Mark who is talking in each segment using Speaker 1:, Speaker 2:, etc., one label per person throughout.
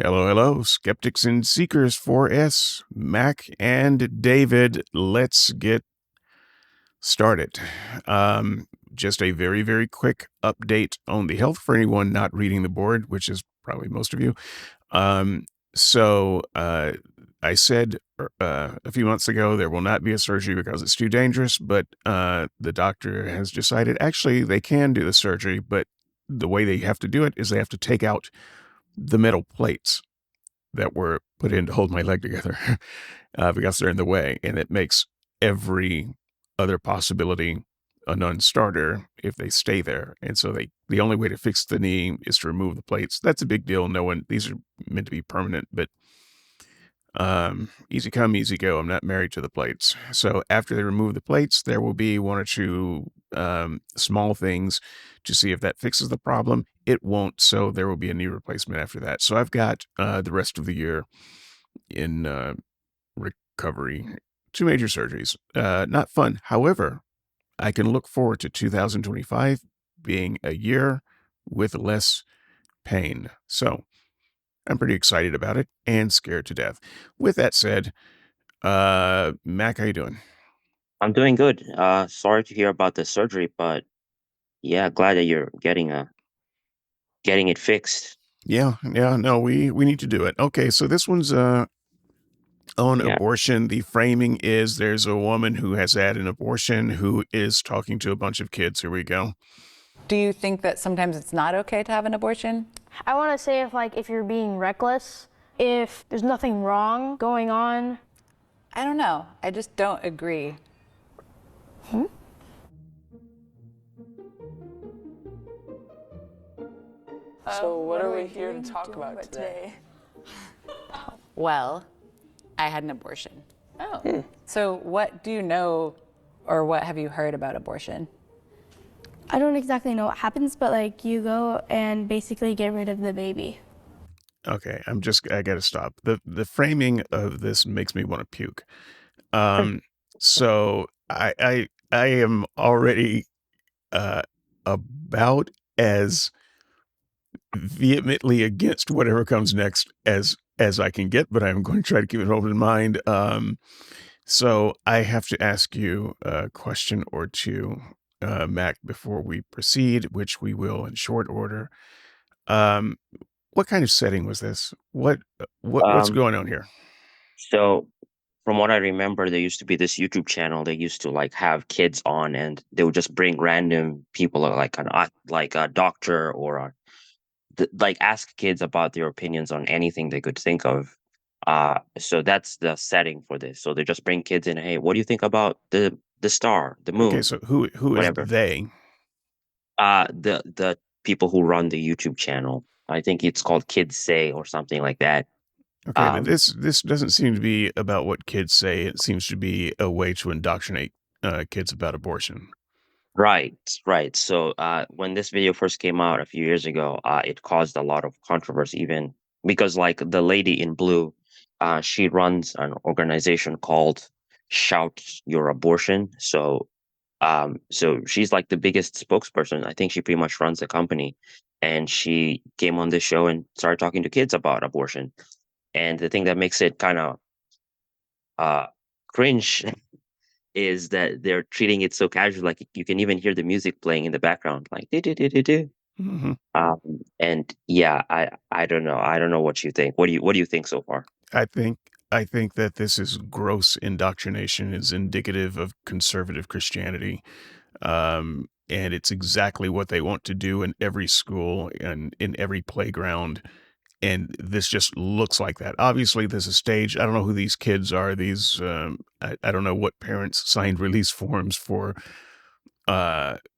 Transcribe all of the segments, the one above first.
Speaker 1: Hello, hello, skeptics and seekers 4S, Mac and David. Let's get started. Just a very, very quick update on the health for anyone not reading the board, which is probably most of you. Um, so I said a few months ago there will not be a surgery because it's too dangerous, but the doctor has decided actually they can do the surgery, but the way they have to do it is they have to take out the metal plates that were put in to hold my leg together because they're in the way, and it makes every other possibility a non-starter if they stay there. And so the only way to fix the knee is to remove the plates. That's a big deal. These are meant to be permanent, but easy come, easy go. I'm not married to the plates. So after they remove the plates, there will be one or two small things to see if that fixes the problem. It won't, so there will be a knee replacement after that. So I've got the rest of the year in recovery. 2 major surgeries. Not fun. However, I can look forward to 2025 being a year with less pain. So I'm pretty excited about it and scared to death. With that said, Mac, how you doing?
Speaker 2: I'm doing good. Sorry to hear about the surgery, but yeah, glad that you're getting it fixed.
Speaker 1: Yeah, no, we need to do it. Okay, so this one's on
Speaker 2: Yeah.
Speaker 1: abortion. The framing is there's a woman who has had an abortion who is talking to a bunch of kids. Here we go.
Speaker 3: Do you think that sometimes it's not okay to have an abortion?
Speaker 4: I want to say if you're being reckless, if there's nothing wrong going on.
Speaker 3: I don't know. I just don't agree.
Speaker 5: So what are we here to talk about today?
Speaker 3: Well, I had an abortion.
Speaker 5: Oh.
Speaker 3: So what do you know or what have you heard about abortion?
Speaker 6: I don't exactly know what happens, but like you go and basically get rid of the baby.
Speaker 1: Okay, I gotta stop. The framing of this makes me want to puke. So I am already uh about as vehemently against whatever comes next as I can get, but I'm going to try to keep an open mind. So I have to ask you a question or two, Mac, before we proceed, which we will in short order. Um, what kind of setting was this? What's
Speaker 2: Um,
Speaker 1: going on here?
Speaker 2: so from what I remember, there used to be this YouTube channel. They used to like have kids on, and they would just bring random people, like a doctor or like ask kids about their opinions on anything they could think of. So that's the setting for this. So they just bring kids in. Hey, what do you think about the star, the
Speaker 1: Okay,
Speaker 2: moon,
Speaker 1: so who is
Speaker 2: whatever?
Speaker 1: they?
Speaker 2: The people who run the YouTube channel. I think it's called Kids Say or something like that.
Speaker 1: Okay, but
Speaker 2: Um,
Speaker 1: this doesn't seem to be about what kids say. It seems to be a way to indoctrinate kids about abortion.
Speaker 2: right, right. So when this video first came out a few years ago, it caused a lot of controversy, even because like the lady in blue, she runs an organization called Shout Your Abortion. So she's like the biggest spokesperson. I think she pretty much runs the company, and she came on this show and started talking to kids about abortion. And the thing that makes it kind of uh cringe is that they're treating it so casual, like you can even hear the music playing in the background, like do do do do do.
Speaker 1: Mhm.
Speaker 2: And yeah, I don't know. I don't know what you think. What do you think so far?
Speaker 1: I think I think that this is gross indoctrination, is indicative of conservative Christianity. And it's exactly what they want to do in every school and in every playground. And this just looks like that. Obviously, this is staged. I don't know who these kids are. I don't know what parents signed release forms for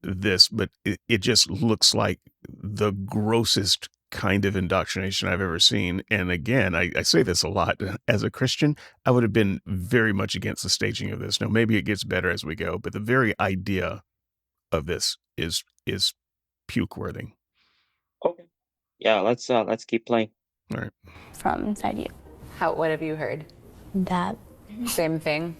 Speaker 1: this, but it just looks like the grossest kind of indoctrination I've ever seen. And again, I say this a lot. As a Christian, I would have been very much against the staging of this. Now, maybe it gets better as we go, but the very idea of this is puke worthy.
Speaker 2: Okay. Yeah, let's keep playing.
Speaker 1: All right.
Speaker 6: From inside you.
Speaker 3: What have you heard?
Speaker 6: That
Speaker 3: Same thing.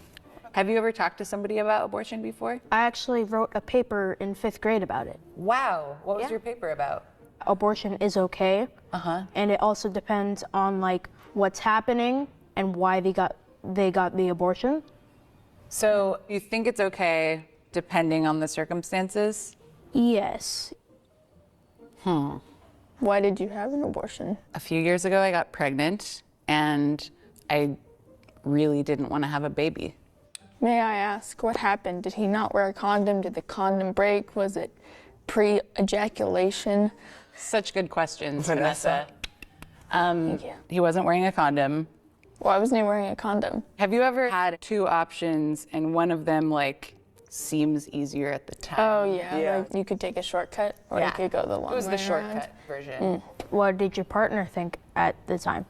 Speaker 3: Have you ever talked to somebody about abortion before?
Speaker 4: I actually wrote a paper in 5th grade about it.
Speaker 3: Wow. What was
Speaker 4: Yeah.
Speaker 3: your paper about?
Speaker 4: abortion is okay. And it also depends on like what's happening and why they got the abortion.
Speaker 3: So you think it's okay depending on the circumstances?
Speaker 4: Yes.
Speaker 5: Why did you have an abortion?
Speaker 3: A few years ago, I got pregnant and I really didn't want to have a baby.
Speaker 5: May I ask what happened? Did he not wear a condom? Did the condom break? Was it pre-ejaculation?
Speaker 3: Such good questions, Vanessa.
Speaker 5: Thank you.
Speaker 3: He wasn't wearing a condom.
Speaker 5: Why wasn't he wearing a condom?
Speaker 3: Have you ever had two options and one of them like seems easier at the time?
Speaker 5: Oh yeah, like you could take a shortcut or you could go the long way.
Speaker 3: It was the
Speaker 5: around.
Speaker 3: shortcut version.
Speaker 4: What did your partner think at the time?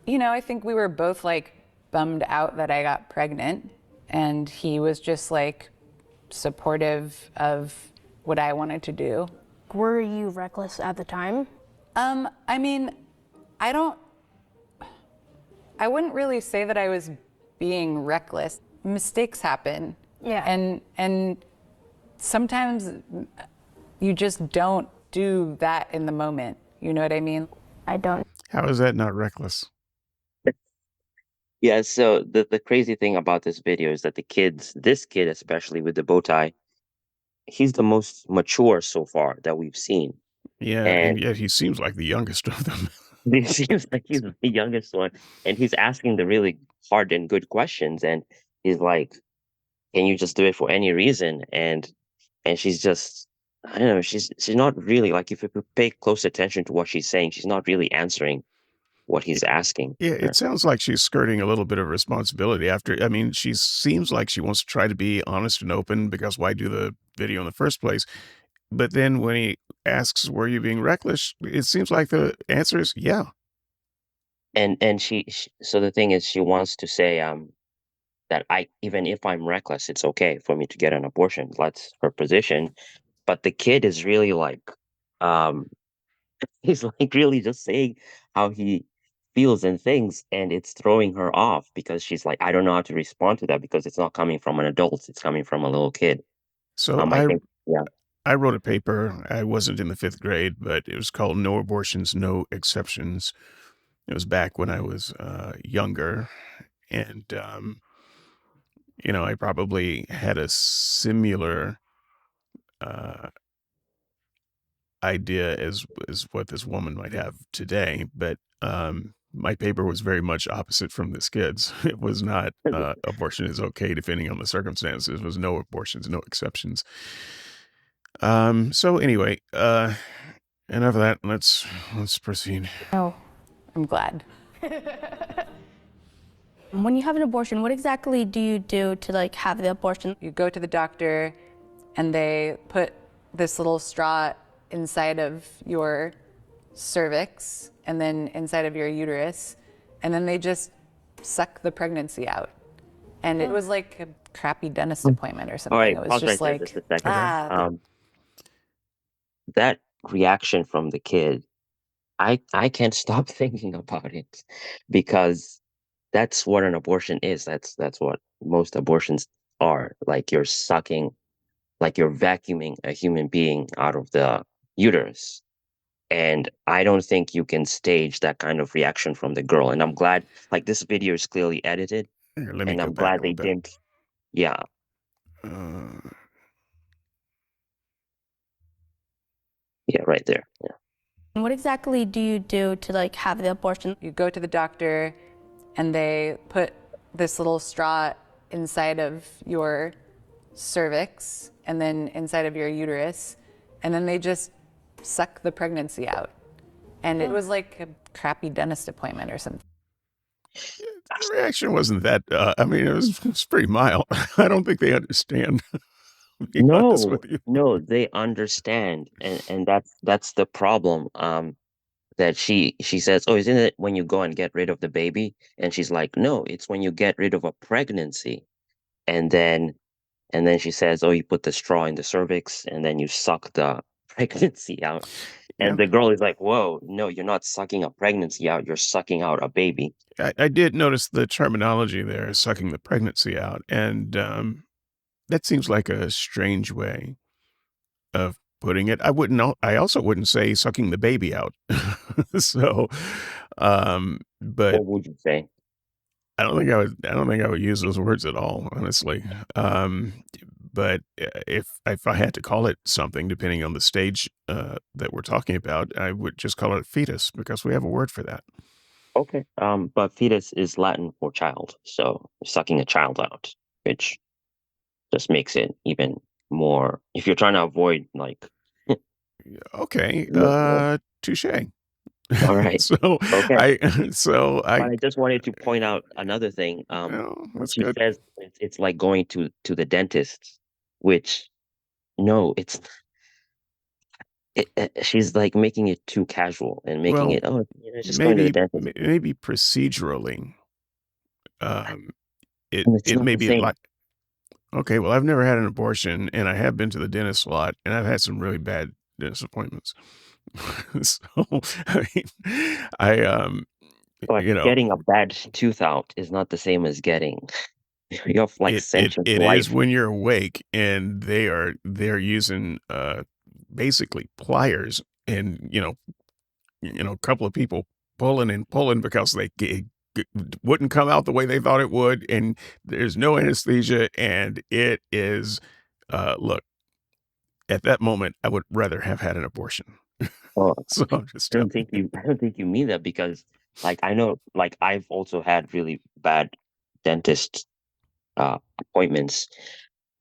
Speaker 3: You know, I think we were both like bummed out that I got pregnant, and he was just like supportive of what I wanted to do.
Speaker 4: Were you reckless at the time?
Speaker 3: I mean, I wouldn't really say that I was being reckless. Mistakes happen.
Speaker 4: Yeah.
Speaker 3: And sometimes you just don't do that in the moment. You know what I mean?
Speaker 4: I don't.
Speaker 1: How is that not reckless?
Speaker 2: Yeah, so the crazy thing about this video is that this kid especially with the bow tie, he's the most mature so far that we've seen.
Speaker 1: Yeah, and yet he seems like the youngest of them.
Speaker 2: It seems like he's the youngest one, and he's asking the really hard and good questions, and he's like, "Can you just do it for any reason?" And she's just, I don't know, she's not really like, if you pay close attention to what she's saying, she's not really answering what he's asking.
Speaker 1: Yeah, it sounds like she's skirting a little bit of responsibility I mean, she seems like she wants to try to be honest and open, because why do the video in the first place? But then when he asks, were you being reckless? It seems like the answer is yeah.
Speaker 2: And she so the thing is, she wants to say that even if I'm reckless, it's okay for me to get an abortion. That's her position. But the kid is really like, um he's like really just saying how he feels and things, and it's throwing her off because she's like, I don't know how to respond to that because it's not coming from an adult, it's coming from a little kid.
Speaker 1: So
Speaker 2: I think, yeah.
Speaker 1: I wrote a paper. I wasn't in the 5th grade, but it was called No Abortions, No Exceptions. It was back when I was younger. And, I probably had a similar idea as what this woman might have today. But my paper was very much opposite from this kid's. It was not abortion is okay depending on the circumstances. It was no abortions, no exceptions. So anyway, enough of that. Let's proceed.
Speaker 3: Oh, I'm glad.
Speaker 6: When you have an abortion, what exactly do you do to like have the abortion?
Speaker 3: You go to the doctor and they put this little straw inside of your cervix and then inside of your uterus, and then they just suck the pregnancy out. And it was like a crappy dentist appointment or something.
Speaker 2: All right,
Speaker 3: It was
Speaker 2: pause
Speaker 3: just
Speaker 2: right there
Speaker 3: like,
Speaker 2: just a second. That reaction from the kid, I can't stop thinking about it, because that's what an abortion is. That's what most abortions are. Like you're vacuuming a human being out of the uterus. And I don't think you can stage that kind of reaction from the girl. And I'm glad, like, this video is clearly edited,
Speaker 1: Here, let me
Speaker 2: and
Speaker 1: go
Speaker 2: I'm
Speaker 1: back
Speaker 2: glad
Speaker 1: a
Speaker 2: they
Speaker 1: little bit.
Speaker 2: didn't. Yeah, yeah, right there. Yeah.
Speaker 6: What exactly do you do to like have the abortion?
Speaker 3: you go to the doctor and they put this little straw inside of your cervix and then inside of your uterus, and then they just suck the pregnancy out. And it was like a crappy dentist appointment or something.
Speaker 1: The reaction wasn't that, I mean, it was pretty mild. I don't think they understand, to be honest with you.
Speaker 2: No, they understand, and that's the problem. That she says, "Oh, isn't it when you go and get rid of the baby?" And she's like, "No, it's when you get rid of a pregnancy." And then she says, "Oh, you put the straw in the cervix, and then you suck the pregnancy out."
Speaker 1: Yeah.
Speaker 2: And the girl is like, "Whoa, no, you're not sucking a pregnancy out. You're sucking out a baby."
Speaker 1: I did notice the terminology there, sucking the pregnancy out. And that seems like a strange way of putting it. I also wouldn't say sucking the baby out. So, but
Speaker 2: What would you say?
Speaker 1: I don't think I would use those words at all, honestly. But if I had to call it something, depending on the stage that we're talking about, I would just call it a fetus because we have a word for that.
Speaker 2: Okay. But fetus is Latin for child, so sucking a child out, which just makes it even more. If you're trying to avoid like,
Speaker 1: Okay,
Speaker 2: yeah.
Speaker 1: touche.
Speaker 2: All right,
Speaker 1: So
Speaker 2: okay.
Speaker 1: I so
Speaker 2: But
Speaker 1: I
Speaker 2: I just wanted to point out another thing.
Speaker 1: well,
Speaker 2: When
Speaker 1: that's
Speaker 2: she
Speaker 1: good.
Speaker 2: says it's like going to the dentist, which no, she's like making it too casual and making
Speaker 1: Well,
Speaker 2: it, oh, it's just going to the dentist.
Speaker 1: maybe procedurally, um,
Speaker 2: And it's
Speaker 1: it
Speaker 2: not
Speaker 1: may
Speaker 2: the
Speaker 1: be
Speaker 2: same.
Speaker 1: like okay, well, I've never had an abortion, and I have been to the dentist a lot, and I've had some really bad dentist appointments. So, I mean,
Speaker 2: But
Speaker 1: you know,
Speaker 2: getting a bad tooth out is not the same as getting you have like sentient
Speaker 1: it is
Speaker 2: life.
Speaker 1: when you're awake and they're using basically pliers and a couple of people pulling and pulling because g- wouldn't come out the way they thought it would, and there's no anesthesia, and it is look, at that moment I would rather have had an abortion.
Speaker 2: Well,
Speaker 1: So I'm just telling you.
Speaker 2: I don't think you mean that because like I know like I've also had really bad dentist appointments.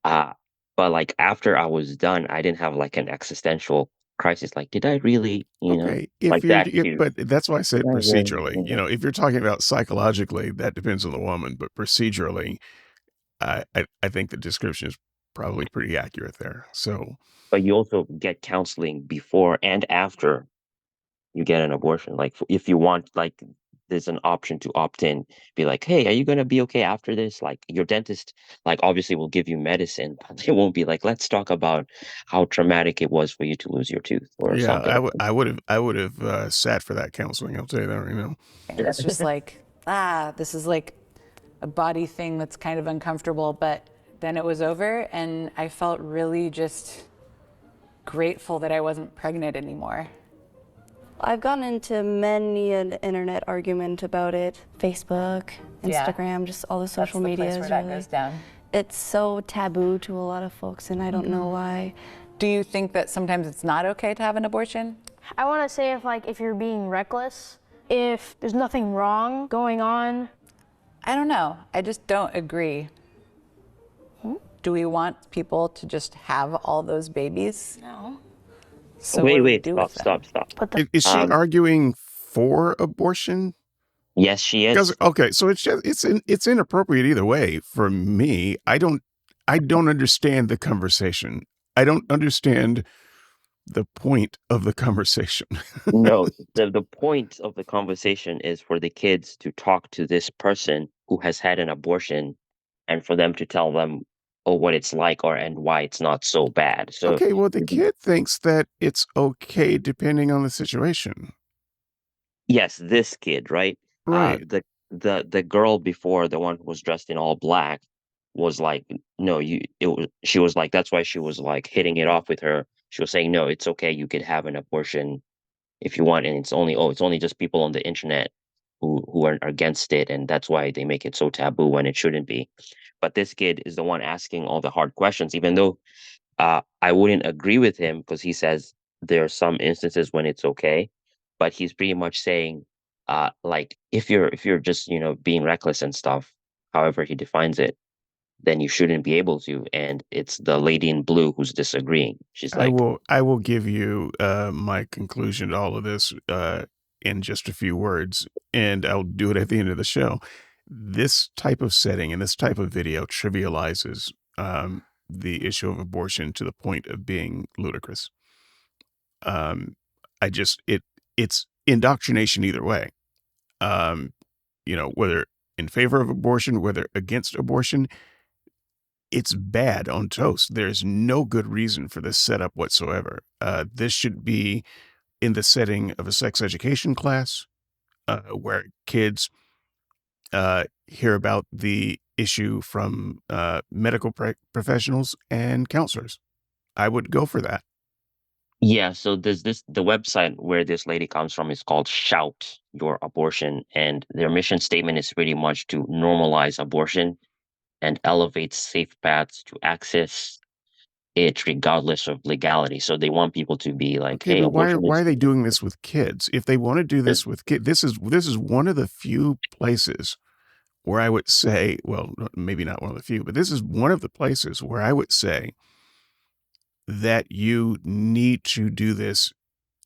Speaker 2: Uh but like after I was done, I didn't have like an existential crisis. Like, did I really,
Speaker 1: Okay,
Speaker 2: like that too?
Speaker 1: but that's why I
Speaker 2: Did
Speaker 1: said
Speaker 2: I really?
Speaker 1: procedurally. If you're talking about psychologically, that depends on the woman, but procedurally, I think the description is probably pretty accurate there. So,
Speaker 2: But you also get counseling before and after you get an abortion. Like if you want, like there's an option to opt in. Be like, hey, are you gonna be okay after this? Like your dentist, like obviously will give you medicine, but they won't be like, let's talk about how traumatic it was for you to lose your tooth or
Speaker 1: yeah,
Speaker 2: something.
Speaker 1: I would have sat for that counseling. I'll tell you that right now.
Speaker 3: It was just like, this is like a body thing that's kind of uncomfortable. But then it was over, and I felt really just grateful that I wasn't pregnant anymore.
Speaker 7: I've gotten into many an internet argument about it. Facebook,
Speaker 3: Yeah.
Speaker 7: Instagram, just all the social
Speaker 3: That's the
Speaker 7: media
Speaker 3: place
Speaker 7: is
Speaker 3: where that
Speaker 7: really.
Speaker 3: goes down.
Speaker 7: It's so taboo to a lot of folks, and I don't know why.
Speaker 3: Do you think that sometimes it's not okay to have an abortion?
Speaker 4: I want to say if you're being reckless, if there's nothing wrong going on.
Speaker 3: I don't know. I just don't agree. Do we want people to just have all those babies?
Speaker 7: No.
Speaker 3: So what do we do with them?
Speaker 2: Stop.
Speaker 4: But the
Speaker 1: Is she arguing for abortion?
Speaker 2: Yes, she
Speaker 1: Because
Speaker 2: is.
Speaker 1: okay, so it's inappropriate either way for me. I don't understand the conversation. I don't understand the point of the conversation.
Speaker 2: No, the point of the conversation is for the kids to talk to this person who has had an abortion and for them to tell them what it's like and why it's not so bad. So
Speaker 1: Okay, well, the kid thinks that it's okay depending on the situation.
Speaker 2: yes, this kid, right?
Speaker 1: Right.
Speaker 2: The girl before, the one who was dressed in all black, was like, no, she was like, that's why she was like hitting it off with her. She was saying, no, it's okay, you could have an abortion if you want, and it's only just people on the internet who are against it, and that's why they make it so taboo when it shouldn't be. But this kid is the one asking all the hard questions, even though I wouldn't agree with him because he says there are some instances when it's okay, but he's pretty much saying, like if you're just being reckless and stuff, however he defines it, then you shouldn't be able to. And it's the lady in blue who's disagreeing. She's like,
Speaker 1: I will give you my conclusion to all of this in just a few words, and I'll do it at the end of the show. This type of setting and this type of video trivializes the issue of abortion to the point of being ludicrous. I just it's indoctrination either way. Um, whether in favor of abortion, whether against abortion, it's bad on toast. There's no good reason for this setup whatsoever. This should be in the setting of a sex education class where kids hear about the issue from medical professionals and counselors. I would go for that.
Speaker 2: Yeah, so there's the website where this lady comes from is called Shout Your Abortion, and their mission statement is pretty much to normalize abortion and elevate safe paths to access it regardless of legality. So they want people to be like,
Speaker 1: Okay,
Speaker 2: hey,
Speaker 1: but
Speaker 2: abortion
Speaker 1: why
Speaker 2: is
Speaker 1: are they doing this with kids? If they want to do
Speaker 2: this,
Speaker 1: this with kids, this is one of the few places where I would say, well, maybe not one of the few, but this is one of the places where I would say that you need to do this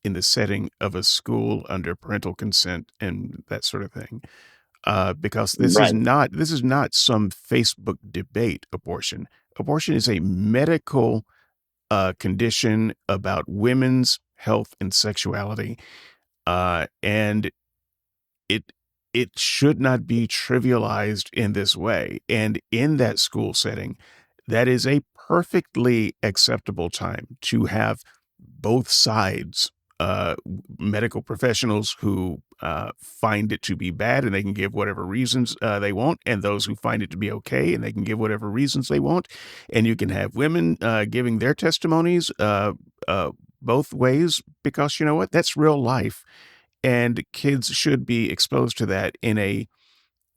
Speaker 1: in the setting of a school under parental consent and that sort of thing. Because
Speaker 2: right.
Speaker 1: this is not some Facebook debate abortion. Abortion is a medical condition about women's health and sexuality, and it it should not be trivialized in this way. And in that school setting, that is a perfectly acceptable time to have both sides, medical professionals who find it to be bad and they can give whatever reasons they want, and those who find it to be okay and they can give whatever reasons they want. And you can have women giving their testimonies both ways, because you know what? That's real life, and kids should be exposed to that in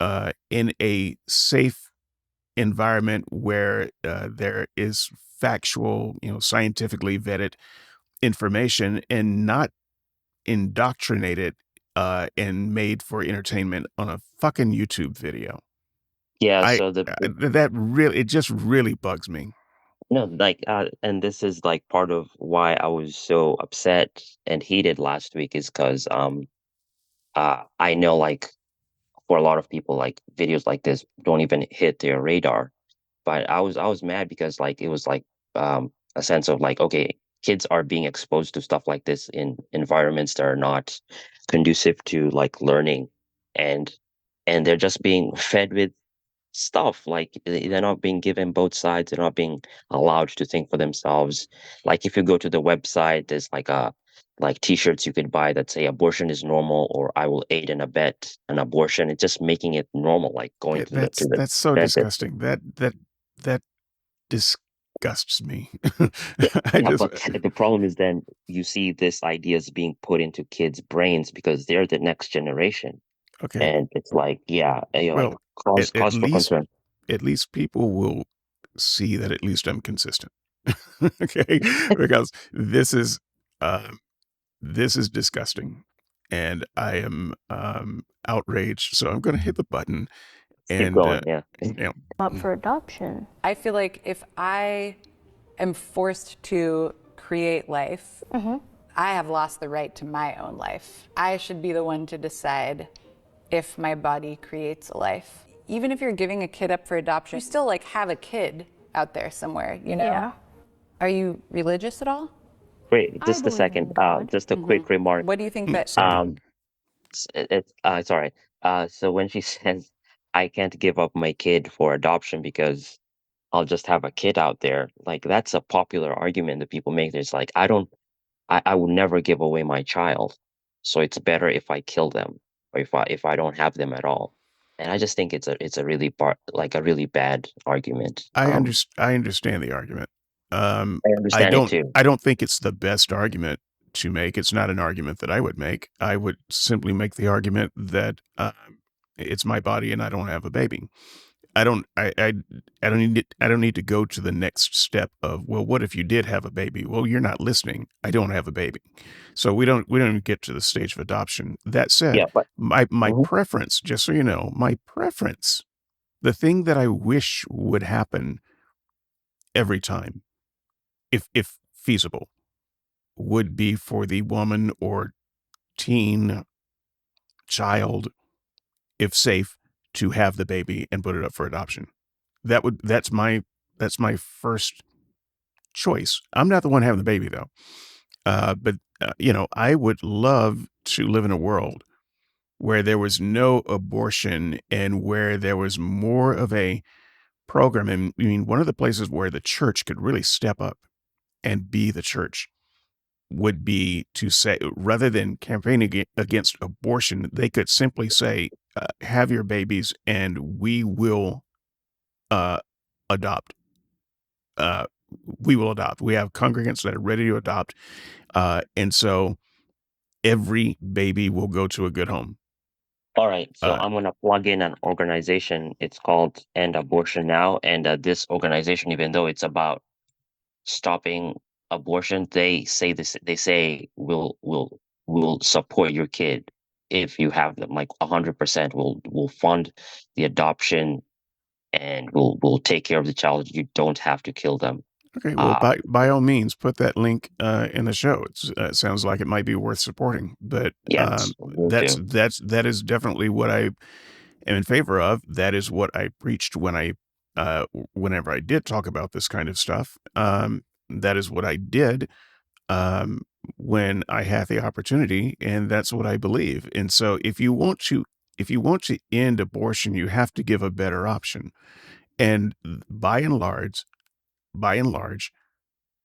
Speaker 1: a safe environment where there is factual, scientifically vetted information, and not indoctrinated and made for entertainment on a fucking YouTube video.
Speaker 2: Yeah,
Speaker 1: I
Speaker 2: so
Speaker 1: that really, it just really bugs me.
Speaker 2: no, like, and this is like part of why I was so upset and heated last week is because I know like for a lot of people like videos like this don't even hit their radar. But I was mad because like it was like a sense of like, okay, kids are being exposed to stuff like this in environments that are not conducive to like learning, and they're just being fed with stuff like they're not being given both sides, they're not being allowed to think for themselves. Like if you go to the website, there's like a like t-shirts you could buy that say abortion is normal or I will aid and abet an abortion. It's just making it normal, like going to the
Speaker 1: That's so
Speaker 2: dentist.
Speaker 1: disgusting. That disgusts me.
Speaker 2: Yeah,
Speaker 1: I
Speaker 2: yeah,
Speaker 1: just
Speaker 2: but the problem is then you see this ideas being put into kids' brains because they're the next generation,
Speaker 1: okay.
Speaker 2: and it's like, yeah, like
Speaker 1: Well,
Speaker 2: cause for concern.
Speaker 1: at least people will see that at least I'm consistent. Okay, because um, this is disgusting, and I am outraged. So I'm going to hit the button,
Speaker 2: Keep
Speaker 1: and
Speaker 2: going, yeah.
Speaker 1: you know,
Speaker 4: Up for adoption.
Speaker 3: I feel like if I am forced to create life, I have lost the right to my own life. I should be the one to decide if my body creates a life. Even if you're giving a kid up for adoption, you still like have a kid out there somewhere, you know?
Speaker 4: Yeah.
Speaker 3: Are you religious at all?
Speaker 2: Wait,
Speaker 4: I
Speaker 2: just a
Speaker 4: believe in
Speaker 2: second.
Speaker 4: God.
Speaker 2: Just a quick remark.
Speaker 3: What do you think that
Speaker 1: sorry.
Speaker 2: Um, sorry. So when she says I can't give up my kid for adoption because I'll just have a kid out there, like that's a popular argument that people make. It's like I would never give away my child, so it's better if I kill them or if I don't have them at all. And I just think it's a really like a really bad argument.
Speaker 1: I understand the argument.
Speaker 2: I understand it too.
Speaker 1: I don't think it's the best argument to make. It's not an argument that I would make. I would simply make the argument that it's my body and I don't have a baby. I don't need to go to the next step of, well, what if you did have a baby? Well, you're not listening. I don't have a baby. So we don't even get to the stage of adoption. That said,
Speaker 2: Yeah, but
Speaker 1: my
Speaker 2: mhm.
Speaker 1: preference, just so you know, my preference, the thing that I wish would happen every time, if feasible, would be for the woman or teen child, if safe, to have the baby and put it up for adoption. That's my first choice. I'm not the one having the baby though. But I would love to live in a world where there was no abortion and where there was more of a program. And I mean, one of the places where the church could really step up and be the church would be to say, rather than campaigning against abortion, they could simply say, have your babies and we will uh, adopt. we will adopt. We have congregants that are ready to adopt. And so every baby will go to a good home.
Speaker 2: All right, so
Speaker 1: Uh,
Speaker 2: I'm gonna plug in an organization. It's called End Abortion Now, and this organization, even though it's about stopping abortion, they say this. They say we'll support your kid if you have them. Like 100%, we'll fund the adoption, and we'll take care of the child. You don't have to kill them.
Speaker 1: okay, well, by all means, put that link in the show. It sounds like it might be worth supporting. But
Speaker 2: Yes, we'll
Speaker 1: that
Speaker 2: do.
Speaker 1: is definitely what I am in favor of. That is what I preached whenever I did talk about this kind of stuff. That is what I did um, when I had the opportunity, and that's what I believe. And so, if you want to end abortion, you have to give a better option. And by and large,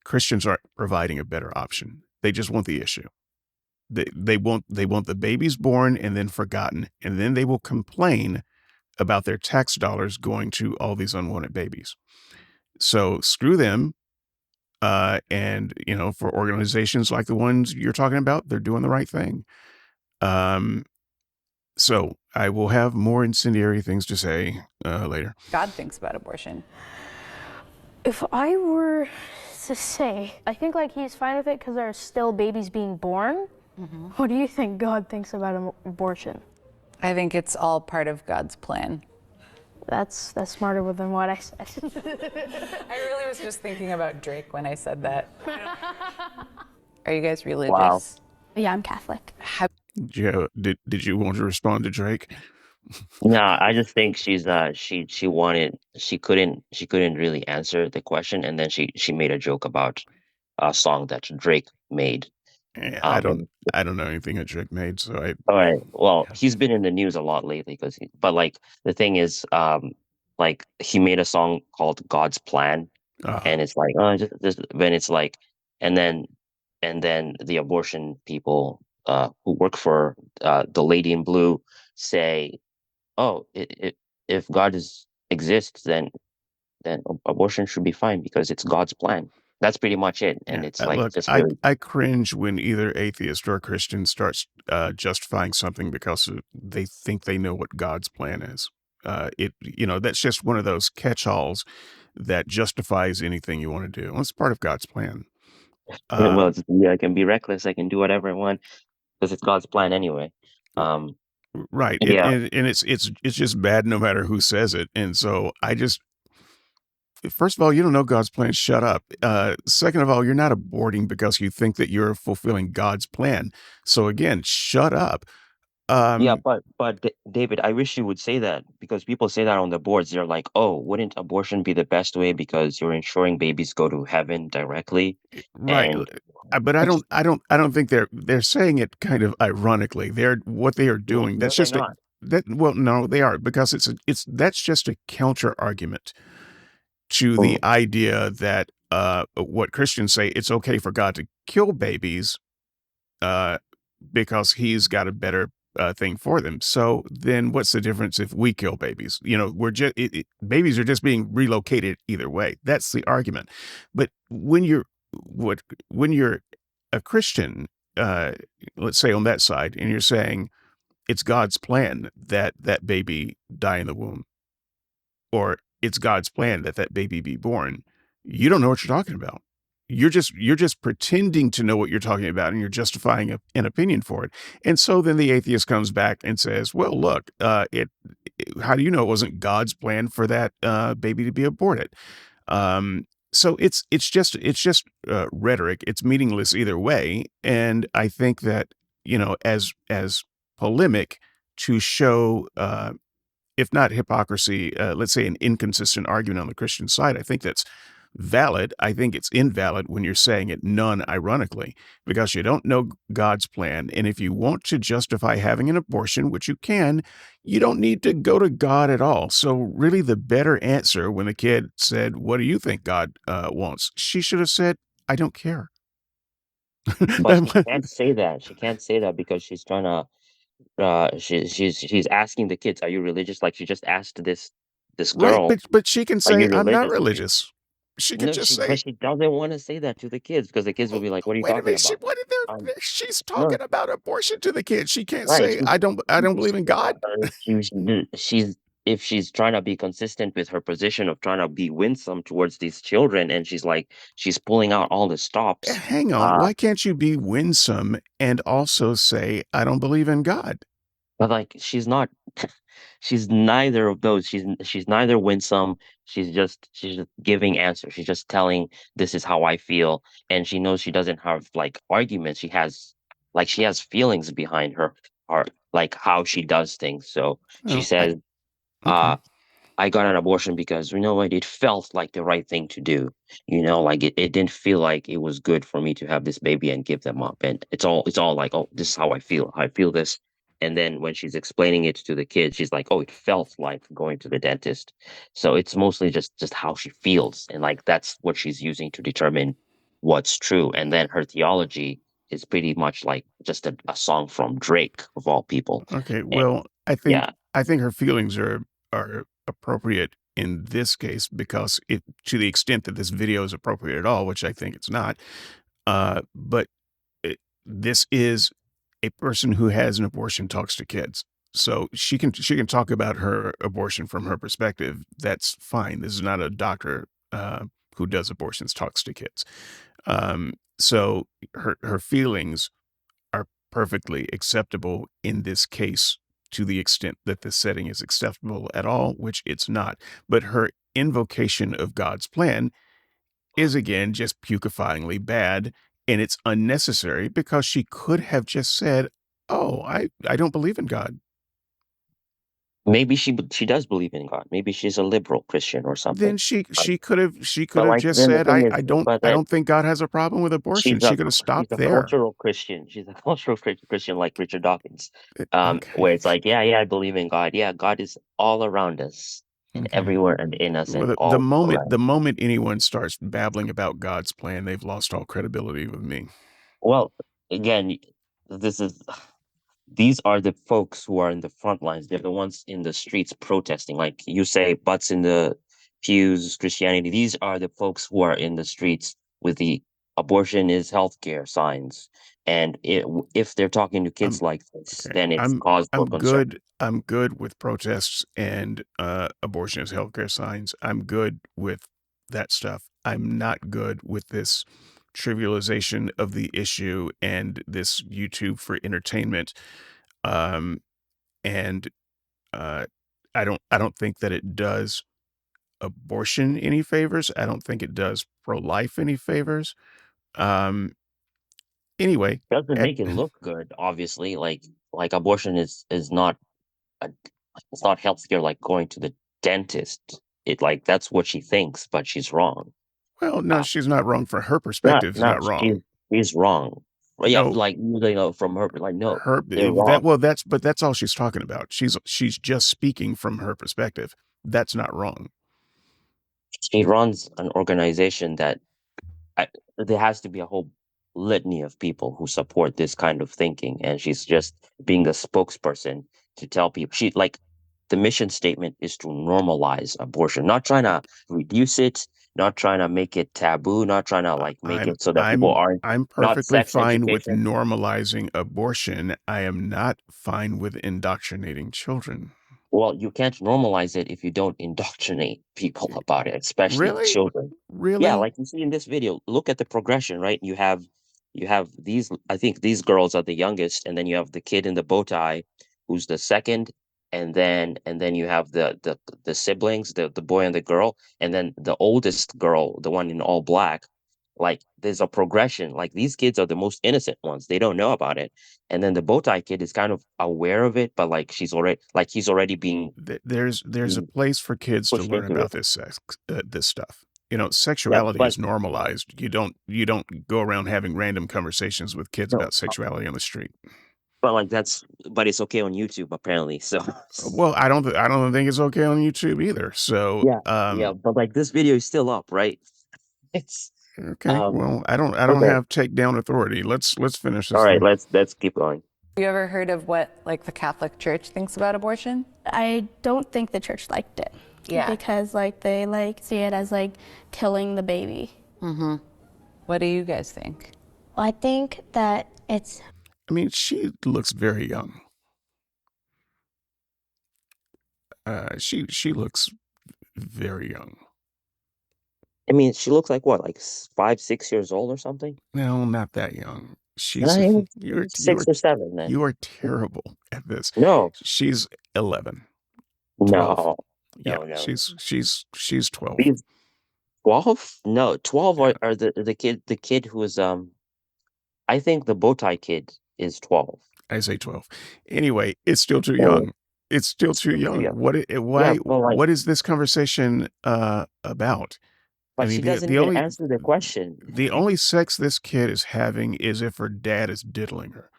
Speaker 1: Christians aren't providing a better option. They just want the issue. They want the babies born and then forgotten, and then they will complain about their tax dollars going to all these unwanted babies. So screw them. And for organizations like the ones you're talking about, they're doing the right thing. So I will have more incendiary things to say later.
Speaker 3: God thinks about abortion.
Speaker 4: If I were to say, I think like he's fine with it because there are still babies being born. What do you think God thinks about abortion?
Speaker 3: I think it's all part of God's plan.
Speaker 4: That's smarter than what I said.
Speaker 3: I really was just thinking about Drake when I said that. Are you guys religious?
Speaker 2: Wow.
Speaker 6: Yeah, I'm Catholic.
Speaker 1: Did you want to respond to Drake?
Speaker 2: No, I just think she couldn't really answer the question, and then she made a joke about a song that Drake made.
Speaker 1: I
Speaker 2: And
Speaker 1: don't know anything that Drake made, so
Speaker 2: all right, well, he's been in the news a lot lately but like the thing is, like he made a song called God's Plan, and it's like, oh, just when it's like, and then the abortion people who work for the lady in blue say, oh, if exists, then abortion should be fine because it's God's plan. That's pretty much it, and
Speaker 1: yeah.
Speaker 2: it's like
Speaker 1: Look,
Speaker 2: just really.
Speaker 1: I cringe when either atheist or Christian starts justifying something because they think they know what God's plan is. That's just one of those catch-alls that justifies anything you want to do. Well, it's part of God's plan.
Speaker 2: Well, yeah, I can be reckless. I can do whatever I want because it's God's plan anyway. Um,
Speaker 1: Right.
Speaker 2: yeah,
Speaker 1: And it's just bad no matter who says it. And so first of all, you don't know God's plan. Shut up. Second of all, you're not aborting because you think that you're fulfilling God's plan. So again, shut up.
Speaker 2: yeah, but David, I wish you would say that because people say that on the boards. They're like, "Oh, wouldn't abortion be the best way because you're ensuring babies go to heaven directly?"
Speaker 1: Right.
Speaker 2: And
Speaker 1: But I don't think they're saying it kind of ironically. What they are
Speaker 2: no,
Speaker 1: doing.
Speaker 2: no,
Speaker 1: That's
Speaker 2: they're
Speaker 1: just
Speaker 2: not.
Speaker 1: well, no, they are because that's just a counter argument to the
Speaker 2: Mm.
Speaker 1: idea that what Christians say it's okay for God to kill babies uh, because he's got a better thing for them. So then what's the difference if we kill babies? We're just babies are just being relocated either way. That's the argument. But when you're a Christian, uh, let's say on that side, and you're saying it's God's plan that that baby die in the womb, or it's God's plan that that baby be born, you don't know what you're talking about. You're just pretending to know what you're talking about, and you're justifying an opinion for it. And so then the atheist comes back and says, "Well, look, how do you know it wasn't God's plan for that baby to be aborted?" So it's just rhetoric. It's meaningless either way. And I think that as polemic to show if not hypocrisy, let's say an inconsistent argument on the Christian side, I think that's valid. I think it's invalid when you're saying it non-ironically because you don't know God's plan. And if you want to justify having an abortion, which you can, you don't need to go to God at all. So really the better answer when the kid said, "What do you think God wants?" She should have said, "I don't care."
Speaker 2: But she can't say that. She can't say that because she's trying to. She's asking the kids, "Are you religious?" Like she just asked this
Speaker 1: Right,
Speaker 2: girl,
Speaker 1: but she can
Speaker 2: "Are
Speaker 1: say,
Speaker 2: you
Speaker 1: "I'm not
Speaker 2: religious?"
Speaker 1: religious." She could
Speaker 2: No,
Speaker 1: just
Speaker 2: but
Speaker 1: say,
Speaker 2: she doesn't want to say that to the kids because the kids will be like, "What are you
Speaker 1: wait a
Speaker 2: talking
Speaker 1: minute,
Speaker 2: about?"
Speaker 1: what did
Speaker 2: Um,
Speaker 1: she's
Speaker 2: no,
Speaker 1: talking about abortion to the kids. She can't
Speaker 2: right?
Speaker 1: say, I don't believe in God.
Speaker 2: She's if she's trying to be consistent with her position of trying to be winsome towards these children, and she's pulling out all the stops.
Speaker 1: Hang on, why can't you be winsome and also say, I don't believe in God?
Speaker 2: But like she's not she's neither of those. She's neither winsome. She's just giving answers. She's just telling this is how I feel. And she knows she doesn't have like arguments. She has feelings behind her like how she does things. So she
Speaker 1: Well, I
Speaker 2: says,
Speaker 1: okay.
Speaker 2: uh I got an abortion because you know what, it felt like the right thing to do. Like it didn't feel like it was good for me to have this baby and give them up. And it's all like, oh, this is how I feel. I feel this. And then when she's explaining it to the kids, she's like, oh, it felt like going to the dentist. So it's mostly just how she feels. And like that's what she's using to determine what's true. And then her theology is pretty much like just a song from Drake of all people.
Speaker 1: Okay.
Speaker 2: And
Speaker 1: Well,
Speaker 2: yeah,
Speaker 1: I think her feelings are appropriate in this case because it to the extent that this video is appropriate at all, which I think it's not. But this is a person who has an abortion talks to kids. So she can talk about her abortion from her perspective. That's fine. This is not a doctor who does abortions talks to kids. So her feelings are perfectly acceptable in this case to the extent that the setting is acceptable at all, which it's not. But her invocation of God's plan is again just pukifyingly bad, and it's unnecessary because she could have just said, "Oh, I don't believe in God."
Speaker 2: maybe she does believe in God. Maybe she's a liberal Christian or something.
Speaker 1: Then
Speaker 2: But,
Speaker 1: she could
Speaker 2: but
Speaker 1: have
Speaker 2: like
Speaker 1: just
Speaker 2: then the
Speaker 1: said,
Speaker 2: thing is, but
Speaker 1: I
Speaker 2: that
Speaker 1: don't think God has a problem with abortion."
Speaker 2: she's
Speaker 1: She
Speaker 2: a
Speaker 1: could have
Speaker 2: she's
Speaker 1: stopped
Speaker 2: a
Speaker 1: there.
Speaker 2: cultural Christian. She's a cultural Christian like Richard Dawkins,
Speaker 1: Okay.
Speaker 2: where it's like, yeah, yeah, I believe in God. Yeah, God is all around us and
Speaker 1: Okay.
Speaker 2: everywhere and in us
Speaker 1: Well,
Speaker 2: and all
Speaker 1: the
Speaker 2: around.
Speaker 1: moment anyone starts babbling about God's plan, they've lost all credibility with me.
Speaker 2: Well, again, this is these are the folks who are in the front lines. They're the ones in the streets protesting. Like you say, butts in the pews, Christianity. These are the folks who are in the streets with the abortion is healthcare signs. And if they're talking to kids
Speaker 1: I'm
Speaker 2: like this,
Speaker 1: okay.
Speaker 2: then it's cause for concern.
Speaker 1: I'm good with protests and abortion as healthcare signs. I'm good with that stuff. I'm not good with this trivialization of the issue and this YouTube for entertainment. Um, and uh, I don't think that it does abortion any favors. I don't think it does pro-life any favors. Um, anyway,
Speaker 2: Doesn't
Speaker 1: at,
Speaker 2: make it look good, obviously. Like abortion is not a, it's not healthcare like going to the dentist. It like that's what she thinks, but she's wrong.
Speaker 1: well, no,
Speaker 2: Uh,
Speaker 1: she's not wrong for her
Speaker 2: Not
Speaker 1: perspective. She's
Speaker 2: not
Speaker 1: not
Speaker 2: she's
Speaker 1: wrong.
Speaker 2: she's wrong. Well, yeah,
Speaker 1: No,
Speaker 2: like from her, like no,
Speaker 1: her
Speaker 2: they're
Speaker 1: that
Speaker 2: wrong.
Speaker 1: well, that's all she's talking about. She's just speaking from her perspective. That's not wrong.
Speaker 2: She runs an organization that I, there has to be a whole litany of people who support this kind of thinking, and she's just being the spokesperson to tell people. She like the mission statement is to normalize abortion, not trying to reduce it, not trying to make it taboo, not trying to like make it so that people aren't
Speaker 1: I'm
Speaker 2: not
Speaker 1: perfectly
Speaker 2: sex
Speaker 1: fine with
Speaker 2: education.
Speaker 1: normalizing abortion. I am not fine with indoctrinating children.
Speaker 2: Well, you can't normalize it if you don't indoctrinate people about it, especially
Speaker 1: Really?
Speaker 2: children. Yeah,
Speaker 1: Really?
Speaker 2: like you see in this video, look at the progression, right? You have these, I think these girls are the youngest, and then you have the kid in the bow tie who's the second, and then you have the siblings, the boy and the girl, and then the oldest girl, the one in all black. Like there's a progression. Like these kids are the most innocent ones. They don't know about it. And then the bow tie kid is kind of aware of it, but like he's already
Speaker 1: There's a
Speaker 2: being
Speaker 1: place for kids to
Speaker 2: pushed
Speaker 1: learn
Speaker 2: into it.
Speaker 1: about this stuff. You know,
Speaker 2: Yeah,
Speaker 1: sexuality
Speaker 2: but
Speaker 1: is normalized. You don't go around having random conversations with kids
Speaker 2: no,
Speaker 1: about sexuality on the street.
Speaker 2: but like but it's okay on YouTube apparently. So
Speaker 1: Well, I don't think it's okay on YouTube either. So,
Speaker 2: yeah, yeah, but like this video is still up, right? It's
Speaker 1: okay.
Speaker 2: um
Speaker 1: Well, I don't
Speaker 2: okay.
Speaker 1: have takedown authority. Let's finish
Speaker 2: All
Speaker 1: this
Speaker 2: right,
Speaker 1: thing.
Speaker 2: let's keep going.
Speaker 3: Have you ever heard of what like the Catholic Church thinks about abortion?
Speaker 6: I don't think the church liked it.
Speaker 3: Yeah.
Speaker 6: Because like they like see it as like killing the baby.
Speaker 3: What do you guys think?
Speaker 8: I think that it's
Speaker 1: I mean, she looks very young. She looks very young.
Speaker 2: I mean, she looks like what, like 5, 6 years old or something?
Speaker 1: No, not that young. She's
Speaker 2: I
Speaker 1: you're
Speaker 2: 6 or 7 then.
Speaker 1: you are terrible at this.
Speaker 2: No,
Speaker 1: She's 11, 12.
Speaker 2: no,
Speaker 1: Yeah,
Speaker 2: no, no.
Speaker 1: she's 12.
Speaker 2: These 12? No, 12
Speaker 1: Yeah,
Speaker 2: are the kid who is I think the bow tie kid is 12.
Speaker 1: I say 12. Anyway, it's still too
Speaker 2: Oh,
Speaker 1: young. It's still
Speaker 2: it's
Speaker 1: too
Speaker 2: still too
Speaker 1: young.
Speaker 2: young. Yeah,
Speaker 1: Why
Speaker 2: but like,
Speaker 1: what is this conversation about? I
Speaker 2: but
Speaker 1: mean,
Speaker 2: she doesn't even answer the question.
Speaker 1: the only sex this kid is having is if her dad is diddling her.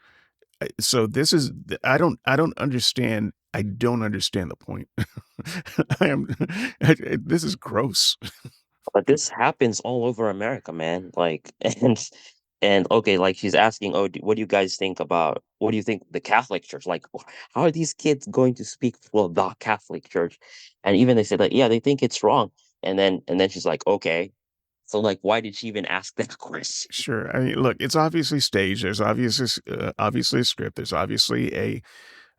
Speaker 1: So this is I don't understand. I don't understand the point. I am this is gross.
Speaker 2: But this happens all over America, man. Like, and okay, like she's asking, oh, what do you guys think about? What do you think the Catholic Church? Like, how are these kids going to speak for the Catholic Church? And even they said like, yeah, they think it's wrong. And then she's like, okay. So like, why did she even ask that question?
Speaker 1: Sure. I mean, look, it's obviously staged. There's obviously a script. There's obviously a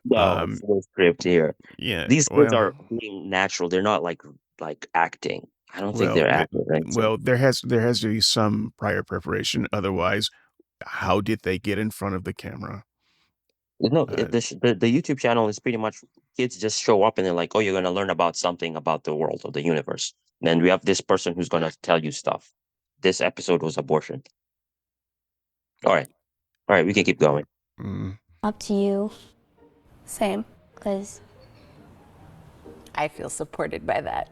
Speaker 2: No,
Speaker 1: um
Speaker 2: it's no script here.
Speaker 1: yeah,
Speaker 2: These kids
Speaker 1: well,
Speaker 2: are being natural. They're not like acting. I don't think
Speaker 1: well,
Speaker 2: they're
Speaker 1: the,
Speaker 2: acting, right? So
Speaker 1: well, there has to be some prior preparation. Otherwise, how did they get in front of the camera?
Speaker 2: no,
Speaker 1: Uh,
Speaker 2: the YouTube channel is pretty much kids just show up and they're like, oh, you're gonna learn about something about the world or the universe. Then we have this person who's gonna tell you stuff. This episode was abortion. All right, all right, we can keep going.
Speaker 1: mm,
Speaker 8: up to you
Speaker 6: Same.
Speaker 8: because
Speaker 3: I feel supported by that.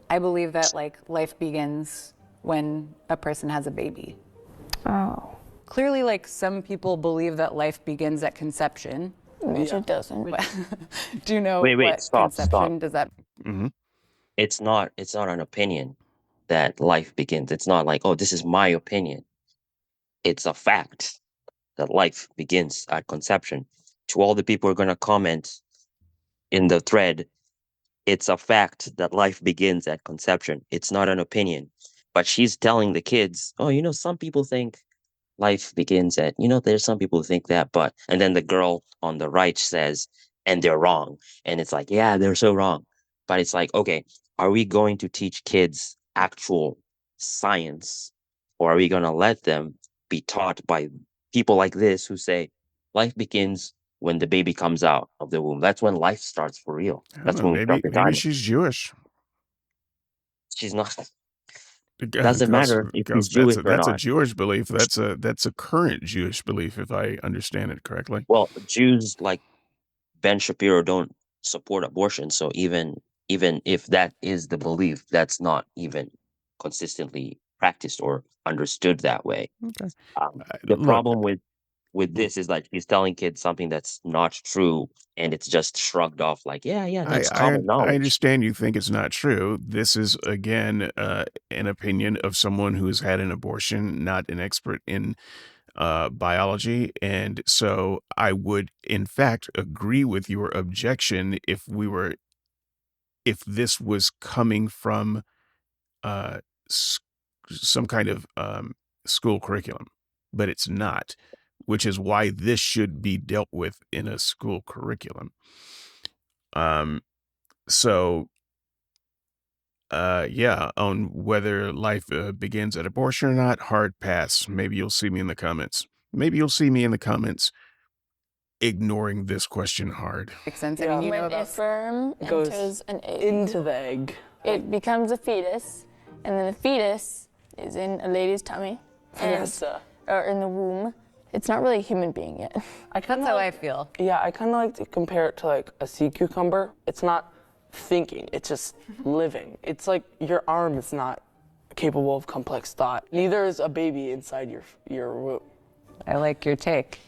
Speaker 3: I believe that like life begins when a person has a baby.
Speaker 4: Oh.
Speaker 3: Clearly, like some people believe that life begins at conception.
Speaker 5: Which it doesn't.
Speaker 3: Do you know
Speaker 2: Wait,
Speaker 3: what
Speaker 2: stop.
Speaker 3: conception does that?
Speaker 1: mhm.
Speaker 2: It's not an opinion that life begins. It's not like, oh, this is my opinion. It's a fact that life begins at conception. To all the people who are gonna comment in the thread, it's a fact that life begins at conception. It's not an opinion. But she's telling the kids, oh, some people think life begins at, there's some people who think that, but, and then the girl on the right says, and they're wrong. And it's like, yeah, they're so wrong. But it's like, okay, are we going to teach kids actual science, or are we going to let them be taught by people like this who say life begins when the baby comes out of the womb? That's when life starts for real.
Speaker 1: I don't
Speaker 2: That's
Speaker 1: know.
Speaker 2: when we start the
Speaker 1: Maybe
Speaker 2: timer.
Speaker 1: she's Jewish.
Speaker 2: She's not. Doesn't
Speaker 1: Because
Speaker 2: matter if he's Jewish or
Speaker 1: that's a
Speaker 2: not.
Speaker 1: Jewish belief. That's a current Jewish belief, if I understand it correctly.
Speaker 2: Well, Jews like Ben Shapiro don't support abortion. So even if that is the belief, that's not even consistently practiced or understood that way.
Speaker 1: Okay.
Speaker 2: The
Speaker 1: Look,
Speaker 2: problem with this is like he's telling kids something that's not true, and it's just shrugged off like, yeah, that's common
Speaker 1: I
Speaker 2: knowledge.
Speaker 1: understand you think it's not true. This is again an opinion of someone who's had an abortion, not an expert in biology, and so I would, in fact, agree with your objection if this was coming from uh, s- some kind of school curriculum, but it's not, which is why this should be dealt with in a school curriculum. Um, so yeah, on whether life begins at abortion or not, hard pass. Maybe you'll see me in the comments. Maybe you'll see me in the comments ignoring this question hard.
Speaker 3: Makes sense. I
Speaker 5: Yeah.
Speaker 3: mean, you know
Speaker 5: When a
Speaker 3: about
Speaker 5: sperm
Speaker 9: goes
Speaker 5: enters an egg,
Speaker 9: into the egg.
Speaker 5: it becomes a fetus, and then the fetus is in a lady's tummy, and or in the womb. It's not really a human being yet.
Speaker 3: that's how I feel.
Speaker 9: Yeah, I kind of like to compare it to like a sea cucumber. It's not thinking, it's just living. It's like your arm is not capable of complex thought. Neither is a baby inside your womb.
Speaker 3: I like your take.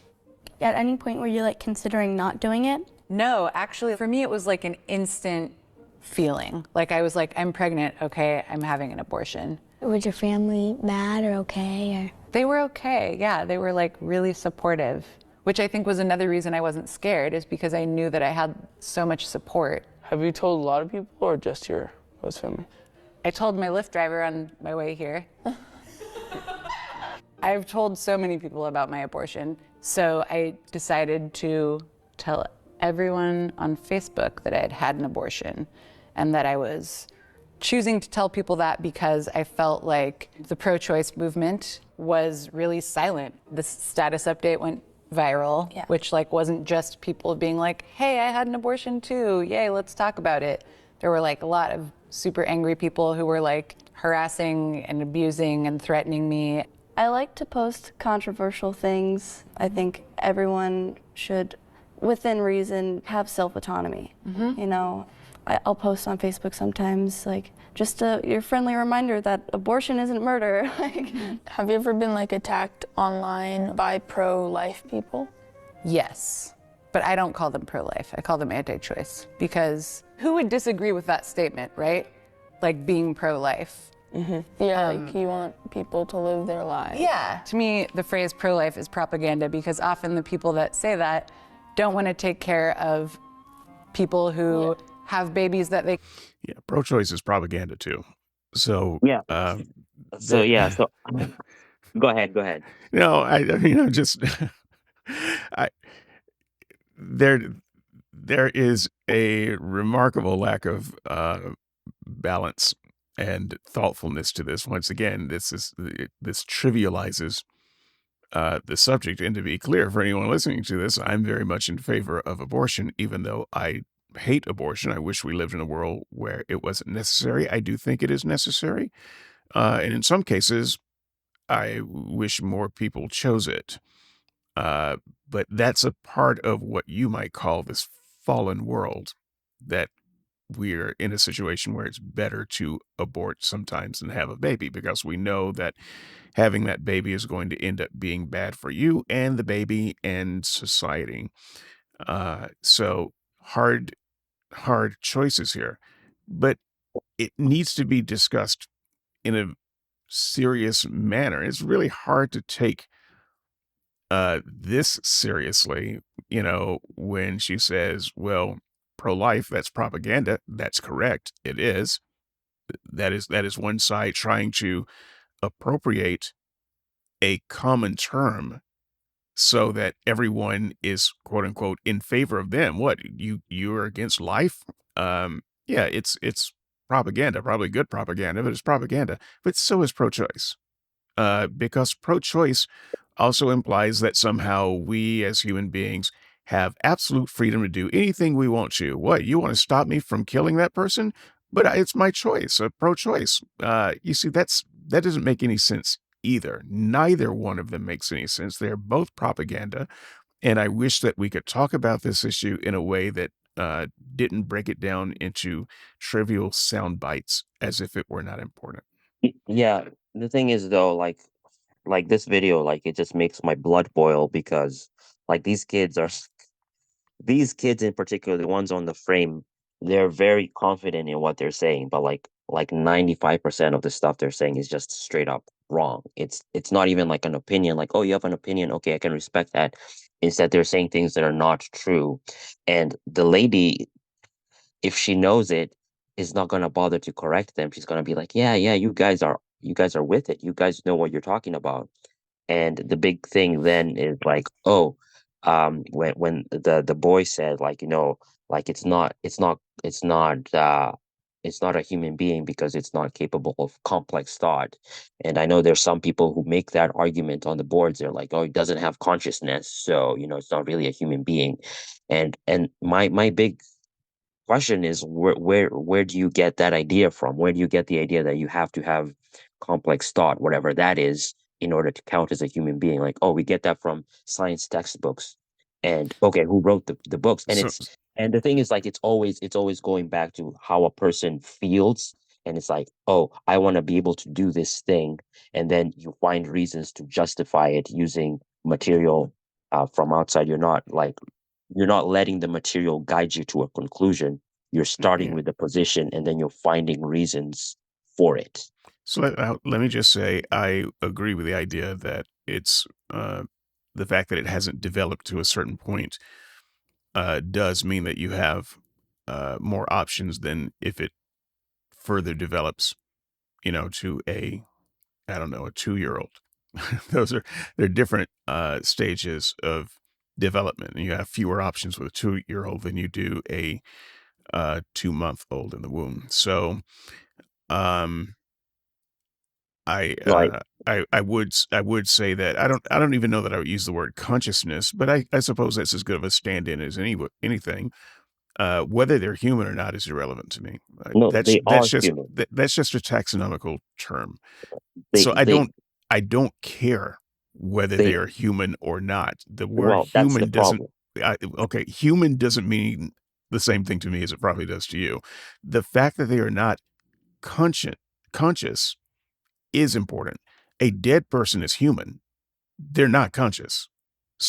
Speaker 6: At any point were you like considering not doing it?
Speaker 3: No, actually, for me, it was like an instant feeling. Like I was like, I'm pregnant. Okay, I'm having an abortion.
Speaker 8: was your family mad or okay? Or?
Speaker 3: They were okay. Yeah, they were like really supportive, which I think was another reason I wasn't scared, is because I knew that I had so much support.
Speaker 9: Have you told a lot of people or just your close family?
Speaker 3: I told my Lyft driver on my way here. I've told so many people about my abortion, so I decided to tell everyone on Facebook that I had had an abortion and that I was choosing to tell people that because I felt like the pro-choice movement was really silent. The status update went viral, which like wasn't just people being like, hey, I had an abortion too, yay, let's talk about it. There were like a lot of super angry people who were like harassing and abusing and threatening me.
Speaker 7: I like to post controversial things. I think everyone should, within reason, have self-autonomy. You know, I'll post on Facebook sometimes, like, just your friendly reminder that abortion isn't murder.
Speaker 5: Have you ever been like attacked online by pro-life people?
Speaker 3: Yes, but I don't call them pro-life. I call them anti-choice because who would disagree with that statement, right? Like being pro-life.
Speaker 5: Yeah, like you want people to live their lives.
Speaker 3: Yeah. To me, the phrase pro-life is propaganda because often the people that say that don't want to take care of people who have babies that they...
Speaker 1: Yeah, pro-choice is propaganda too. So
Speaker 2: Yeah. So go ahead.
Speaker 1: no, I mean, I'm just I there is a remarkable lack of balance and thoughtfulness to this. Once again, this trivializes the subject. And to be clear, for anyone listening to this, I'm very much in favor of abortion, even though I hate abortion. I wish we lived in a world where it wasn't necessary. I do think it is necessary. And in some cases, I wish more people chose it. But that's a part of what you might call this fallen world, that we're in a situation where it's better to abort sometimes than have a baby because we know that having that baby is going to end up being bad for you and the baby and society. So hard choices here, but it needs to be discussed in a serious manner. It's really hard to take this seriously, when she says, well, pro-life, that's propaganda. That's correct. It is. That is one side trying to appropriate a common term so that everyone is quote unquote in favor of them. What, you're against life? Yeah, it's propaganda, probably good propaganda, but it's propaganda. But so is pro-choice. Because pro-choice also implies that somehow we as human beings have absolute freedom to do anything we want to. What, you want to stop me from killing that person? But it's my choice, pro-choice. You see, that doesn't make any sense either. Neither one of them makes any sense. They're both propaganda. And I wish that we could talk about this issue in a way that didn't break it down into trivial sound bites as if it were not important.
Speaker 2: Yeah, the thing is though, like this video, like it just makes my blood boil because like these kids in particular, the ones on the frame, they're very confident in what they're saying, but like 95% of the stuff they're saying is just straight up wrong. It's not even like an opinion, like, oh, you have an opinion, okay, I can respect that. Instead, they're saying things that are not true. And the lady, if she knows it, is not gonna bother to correct them. She's gonna be like, yeah, you guys are with it. You guys know what you're talking about. And the big thing then is like, oh, when the boy said, like, like it's not a human being because it's not capable of complex thought. And I know there's some people who make that argument on the boards. They're like, oh, it doesn't have consciousness, so it's not really a human being. And my big question is, where do you get that idea from? Where do you get the idea that you have to have complex thought, whatever that is, in order to count as a human being? Like, oh, we get that from science textbooks. And okay, who wrote the books? And
Speaker 1: So,
Speaker 2: and the thing is, like, it's always going back to how a person feels. And it's like, oh, I want to be able to do this thing. And then you find reasons to justify it using material from outside. You're not letting the material guide you to a conclusion. You're starting
Speaker 1: yeah.
Speaker 2: with the position and then you're finding reasons for it.
Speaker 1: So let me just say, I agree with the idea that it's the fact that it hasn't developed to a certain point does mean that you have more options than if it further develops, to a, I don't know, a 2-year-old. They're different stages of development. You have fewer options with a 2-year-old than you do a 2-month-old in the womb. So, um, I
Speaker 2: Right.
Speaker 1: uh, I would say that I don't even know that I would use the word consciousness, but I suppose that's as good of a stand-in as anything. Whether they're human or not is irrelevant to me.
Speaker 2: No,
Speaker 1: That's
Speaker 2: they
Speaker 1: that's
Speaker 2: are
Speaker 1: just
Speaker 2: human.
Speaker 1: that's just a taxonomical term.
Speaker 2: They
Speaker 1: So I
Speaker 2: they
Speaker 1: don't I don't care whether they
Speaker 2: they.
Speaker 1: are human or not. The word
Speaker 2: Well, that's the
Speaker 1: human doesn't.
Speaker 2: problem.
Speaker 1: Okay, human doesn't mean the same thing to me as it probably does to you. The fact that they are not conscious conscious is important. A dead person is human. They're not conscious.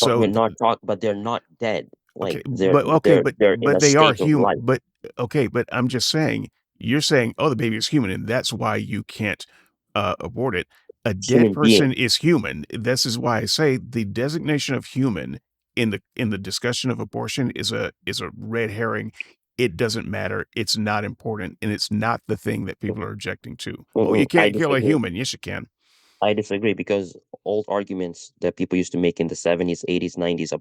Speaker 2: But
Speaker 1: So
Speaker 2: we're not talk. But they're not dead. Like
Speaker 1: okay, but okay, but
Speaker 2: they're in
Speaker 1: but
Speaker 2: a
Speaker 1: they are
Speaker 2: state of
Speaker 1: human.
Speaker 2: life.
Speaker 1: But okay, but I'm just saying, you're saying, oh, the baby is human, and that's why you can't abort it. A dead
Speaker 2: Human being.
Speaker 1: person is human. This is why I say the designation of human in the discussion of abortion is a red herring. It doesn't matter. It's not important, and it's not the thing that people are objecting to. Oh, you
Speaker 2: I
Speaker 1: can't kill a
Speaker 2: disagree.
Speaker 1: human. Yes, you can.
Speaker 2: I disagree because old arguments that people used to make in the 70s, 80s, 90s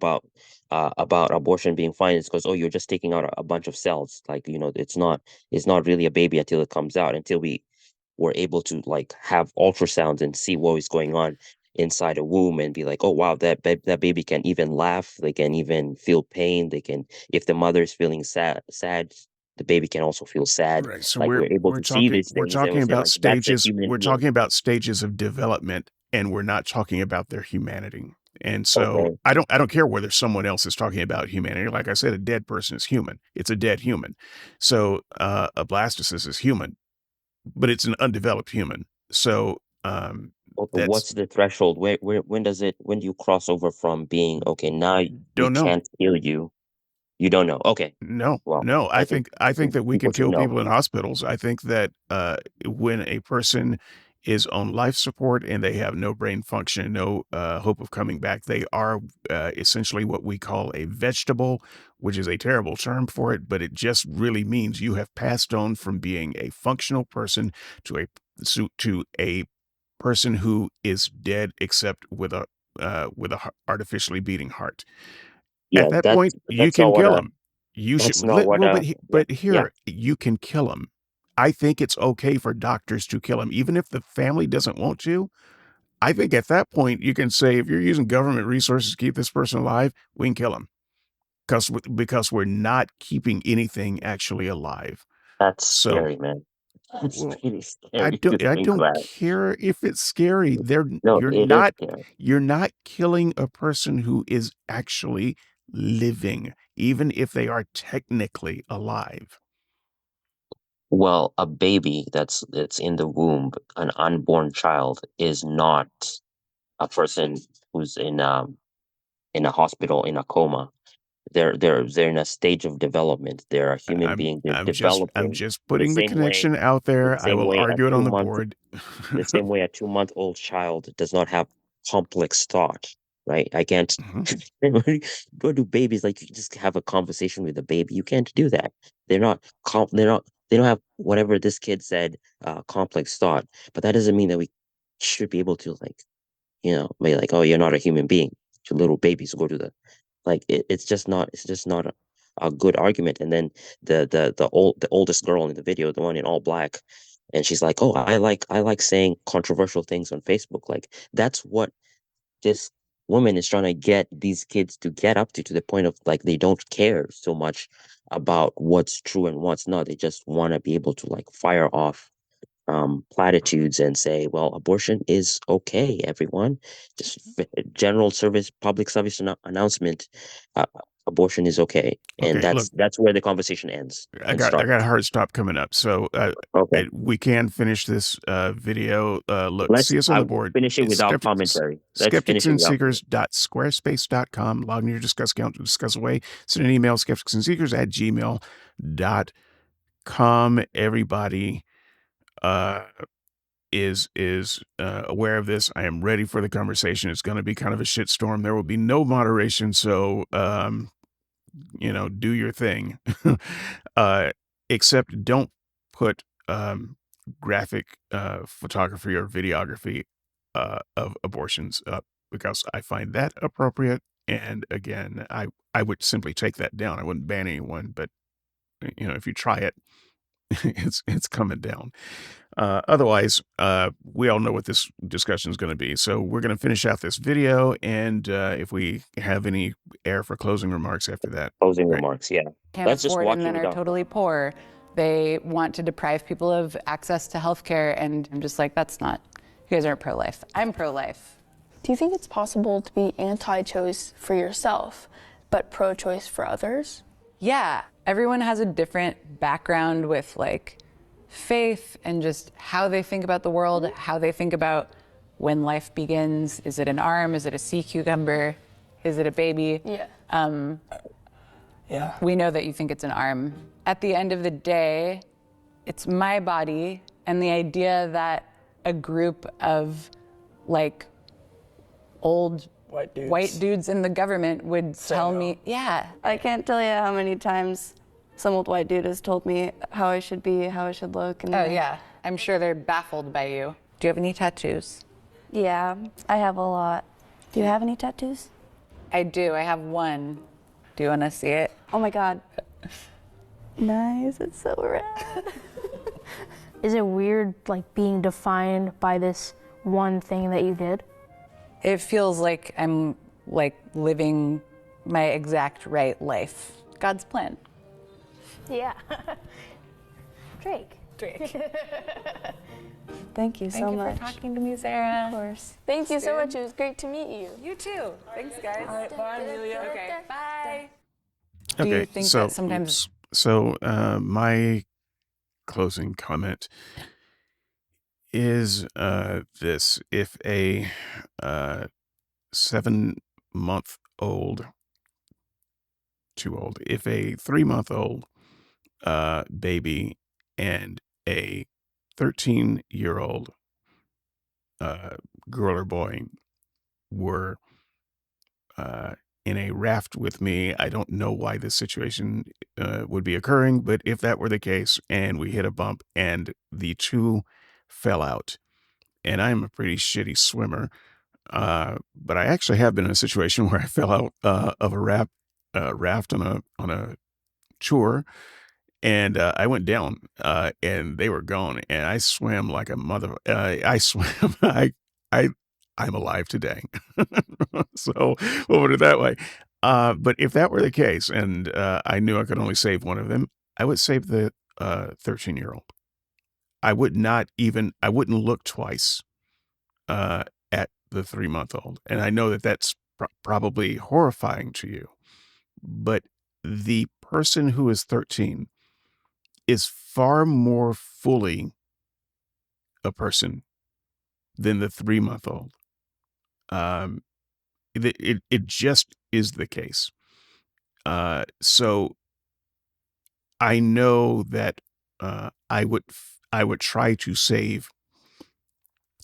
Speaker 2: about abortion being fine is because, oh, you're just taking out a bunch of cells. Like, it's not really a baby until it comes out, until we were able to like have ultrasounds and see what is going on inside a womb and be like, oh wow, that baby can even laugh, they can even feel pain, they can, if the mother is feeling sad, the baby can also feel sad.
Speaker 1: Right. So
Speaker 2: Like
Speaker 1: we're
Speaker 2: we're able
Speaker 1: we're
Speaker 2: to see
Speaker 1: talking
Speaker 2: these
Speaker 1: we're
Speaker 2: things and we
Speaker 1: talking
Speaker 2: say
Speaker 1: about
Speaker 2: like that's a
Speaker 1: stages.
Speaker 2: human
Speaker 1: We're
Speaker 2: being.
Speaker 1: talking about stages of development, and we're not talking about their humanity. And so
Speaker 2: Okay.
Speaker 1: I don't care whether someone else is talking about humanity. Like I said, a dead person is human. It's a dead human. So a blastocyst is human, but it's an undeveloped human. So
Speaker 2: Okay,
Speaker 1: that's
Speaker 2: what's the threshold? When do you cross over from being, okay, now we
Speaker 1: don't know.
Speaker 2: can't kill you? You don't know. Okay.
Speaker 1: No,
Speaker 2: Well,
Speaker 1: no. I
Speaker 2: I think
Speaker 1: think I think that we can
Speaker 2: people should
Speaker 1: kill
Speaker 2: know.
Speaker 1: people in hospitals. I think that when a person is on life support and they have no brain function, no hope of coming back, they are essentially what we call a vegetable, which is a terrible term for it, but it just really means you have passed on from being a functional person to a person who is dead, except with a artificially beating heart. At
Speaker 2: Yeah,
Speaker 1: that
Speaker 2: that's
Speaker 1: point, you
Speaker 2: that's not
Speaker 1: can
Speaker 2: what
Speaker 1: kill him. You should
Speaker 2: that's not what
Speaker 1: well, but
Speaker 2: yeah, yeah.
Speaker 1: here you can kill him. I think it's okay for doctors to kill him, even if the family doesn't want to. I think at that point you can say, if you're using government resources to keep this person alive, we can kill him because we're not keeping anything actually alive.
Speaker 2: That's
Speaker 1: So,
Speaker 2: scary, man. That's
Speaker 1: well,
Speaker 2: really
Speaker 1: I
Speaker 2: scary to
Speaker 1: don't I
Speaker 2: think
Speaker 1: don't
Speaker 2: about.
Speaker 1: care if it's scary.
Speaker 2: No, it is scary.
Speaker 1: You're not killing a person who is actually living, even if they are technically alive.
Speaker 2: Well, a baby that's in the womb, an unborn child, is not a person who's in a hospital in a coma. They're in a stage of development. They're a human
Speaker 1: I'm
Speaker 2: being. They're
Speaker 1: I'm just I'm
Speaker 2: developing
Speaker 1: just
Speaker 2: the
Speaker 1: putting the
Speaker 2: same way
Speaker 1: connection out
Speaker 2: the
Speaker 1: there. I
Speaker 2: same
Speaker 1: will
Speaker 2: way a
Speaker 1: argue it on
Speaker 2: two
Speaker 1: the
Speaker 2: month
Speaker 1: board.
Speaker 2: the same way a 2-month-old child does not have complex thought, right? I can't
Speaker 1: Mhm.
Speaker 2: go to babies like you just have a conversation with a baby. You can't do that. They don't have whatever this kid said, complex thought. But that doesn't mean that we should be able to like, be like, oh, you're not a human being. To little babies go to the like it's just not a good argument. And then the oldest girl in the video, the one in all black, and she's like, oh, I like saying controversial things on Facebook. Like that's what this woman is trying to get these kids to get up to the point of like they don't care so much about what's true and what's not. They just want to be able to like fire off platitudes and say, well, abortion is okay, everyone. Just general service, public service announcement. Uh, Abortion is okay, and
Speaker 1: Okay,
Speaker 2: that's
Speaker 1: look,
Speaker 2: that's where the conversation ends
Speaker 1: I
Speaker 2: and
Speaker 1: got I got a
Speaker 2: starts.
Speaker 1: hard stop coming up, so
Speaker 2: Okay,
Speaker 1: we can finish this video. Look,
Speaker 2: let's
Speaker 1: see us on the board.
Speaker 2: finish it
Speaker 1: It's
Speaker 2: without commentary. Let's finish it without commentary.
Speaker 1: skepticsandseekers.squarespace.com. Log in your Discuss account to discuss away. Send an email, skepticsandseekers@gmail.com. Everybody is aware of this. I am ready for the conversation. It's going to be kind of a shitstorm. There will be no moderation, so do your thing. uh, except don't put graphic photography or videography of abortions up, because I find that appropriate. And again, I would simply take that down. I wouldn't ban anyone, but if you try it, it's coming down. Otherwise, we all know what this discussion is going to be. So we're going to finish out this video, and if we have any air for closing remarks after that.
Speaker 2: Closing
Speaker 1: Great.
Speaker 2: remarks, yeah.
Speaker 3: Can't
Speaker 2: Let's just
Speaker 3: afford
Speaker 2: watch
Speaker 3: and
Speaker 2: the
Speaker 3: then are
Speaker 2: reduction.
Speaker 3: totally poor. They want to deprive people of access to healthcare, and I'm just like, that's not. You guys aren't pro-life. I'm pro-life.
Speaker 5: Do you think it's possible to be anti-choice for yourself, but pro-choice for others?
Speaker 3: Yeah, everyone has a different background with like faith and just how they think about the world, how they think about when life begins. Is it an arm? Is it a sea cucumber? Is it a baby?
Speaker 5: Yeah.
Speaker 9: Yeah.
Speaker 3: We know that you think it's an arm. At the end of the day, it's my body, and the idea that a group of like old
Speaker 9: White dudes.
Speaker 3: in the government would tell
Speaker 9: no.
Speaker 3: me, yeah,
Speaker 7: I can't tell you how many times some old white dude has told me how I should be, how I should look. And
Speaker 3: oh yeah, I'm sure they're baffled by you. Do you have any tattoos?
Speaker 7: Yeah, I have a lot. Do you have any tattoos?
Speaker 3: I do, I have one. Do you want to see it?
Speaker 7: Oh my God. Nice, it's so rad.
Speaker 4: Is it weird, like, being defined by this one thing that you did?
Speaker 3: It feels like I'm like living my exact right life. God's plan.
Speaker 4: Yeah. Drake.
Speaker 7: Thank you so
Speaker 3: Thank you
Speaker 7: much.
Speaker 3: for talking to me, Sarah.
Speaker 7: Of course.
Speaker 5: Thank you so much. It was great to meet you.
Speaker 3: You too. Thanks, guys.
Speaker 9: All right, bye, Amelia.
Speaker 3: Okay, bye.
Speaker 1: Okay,
Speaker 3: Do you think
Speaker 1: so
Speaker 3: that sometimes
Speaker 1: my closing comment is this: if a 7-month-old, too old, if a 3-month-old baby and a 13-year-old girl or boy were in a raft with me, I don't know why this situation would be occurring, but if that were the case and we hit a bump and the two fell out, and I'm a pretty shitty swimmer, but I actually have been in a situation where I fell out of a raft on a chore, and I went down, and they were gone, and I swam like a mother. I swam. I I'm alive today. So we'll put it that way. But if that were the case, and I knew I could only save one of them, I would save the 13-year-old. I wouldn't look twice at the 3-month-old. And I know that that's probably horrifying to you, but the person who is 13 is far more fully a person than the 3-month-old. It just is the case. So I know that I would try to save,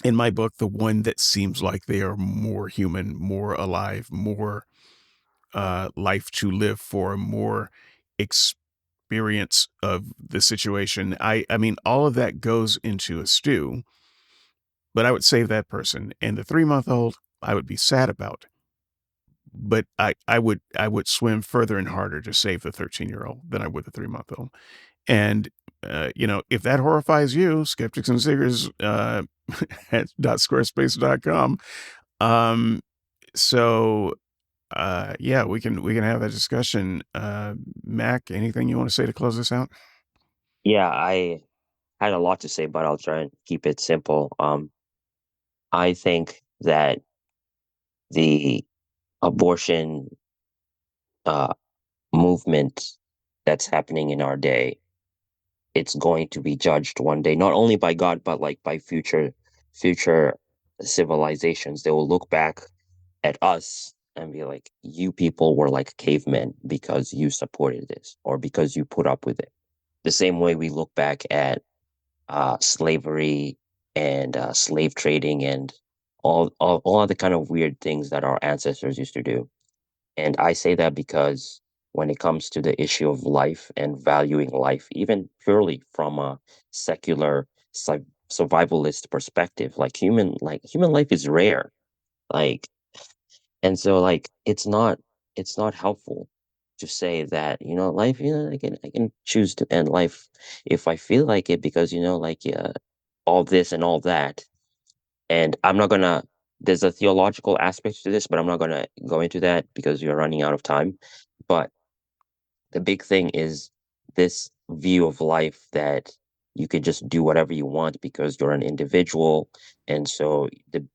Speaker 1: in my book, the one that seems like they are more human, more alive, more life to live for, more experience of the situation. I mean, all of that goes into a stew, but I would save that person. And the 3-month-old, I would be sad about. But I would swim further and harder to save the 13-year-old than I would the 3-month-old. And, if that horrifies you, skeptics and seekers at .squarespace.com. So, yeah, we can have that discussion. Mac, anything you want to say to close this out?
Speaker 2: Yeah, I had a lot to say, but I'll try and keep it simple. I think that the abortion uh, movement that's happening in our day, it's going to be judged one day, not only by God, but like by future civilizations. They will look back at us and be like, you people were like cavemen because you supported this or because you put up with it. The same way we look back at slavery and slave trading and all the kind of weird things that our ancestors used to do. And I say that because when it comes to the issue of life and valuing life, even purely from a secular survivalist perspective. Human life is rare. Like, and so like it's not helpful to say that, life, I can choose to end life if I feel like it, because all this and all that. And I'm not gonna there's a theological aspect to this, but I'm not gonna go into that because you're running out of time. But the big thing is this view of life that you can just do whatever you want because you're an individual. And so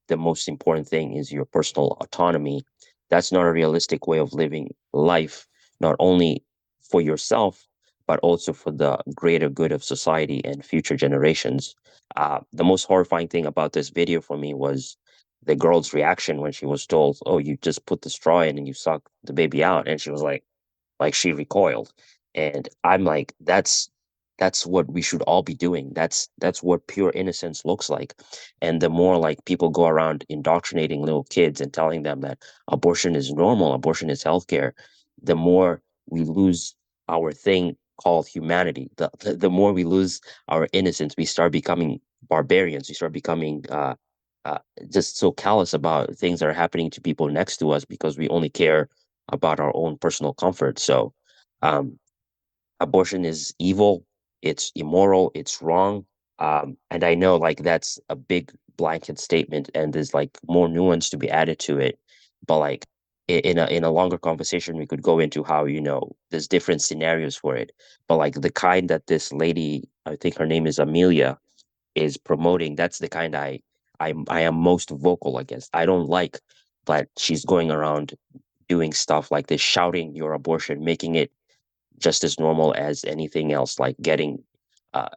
Speaker 2: the most important thing is your personal autonomy. That's not a realistic way of living life, not only for yourself, but also for the greater good of society and future generations. The most horrifying thing about this video for me was the girl's reaction when she was told, "Oh, you just put the straw in and you suck the baby out." And she was like she recoiled. And I'm like, that's what we should all be doing. That's what pure innocence looks like. And the more like people go around indoctrinating little kids and telling them that abortion is normal, abortion is healthcare, the more we lose our thing called humanity. The more we lose our innocence, we start becoming barbarians. We start becoming uh, just so callous about things that are happening to people next to us because we only care about our own personal comfort. So, um, abortion is evil, it's immoral, it's wrong. And I know like that's a big blanket statement, and there's like more nuance to be added to it. But like in a longer conversation, we could go into how there's different scenarios for it. But like the kind that this lady, I think her name is Amelia, is promoting, that's the kind I am most vocal against. I don't like that she's going around doing stuff like this, shouting your abortion, making it just as normal as anything else, like getting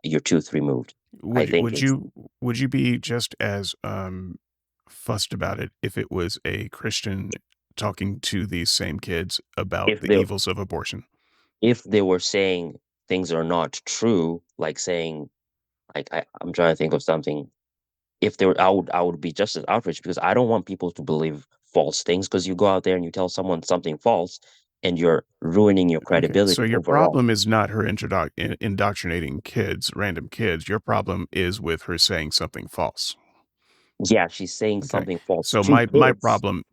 Speaker 2: your tooth removed. I
Speaker 1: Would
Speaker 2: think it's
Speaker 1: would you be just as fussed about it if it was a Christian talking to these same kids about
Speaker 2: if
Speaker 1: the
Speaker 2: they
Speaker 1: evils of abortion?
Speaker 2: if they were saying things are not true, like saying like I'm trying to think of something. If they were, I would be just as outraged because I don't want people to believe false things, because you go out there and you tell someone something false and you're ruining your
Speaker 1: Okay, so
Speaker 2: credibility
Speaker 1: your
Speaker 2: overall.
Speaker 1: problem is not her indoctrinating kids, random kids. Your problem is with her saying something false.
Speaker 2: Yeah, she's saying
Speaker 1: Okay,
Speaker 2: something false
Speaker 1: so
Speaker 2: to kids.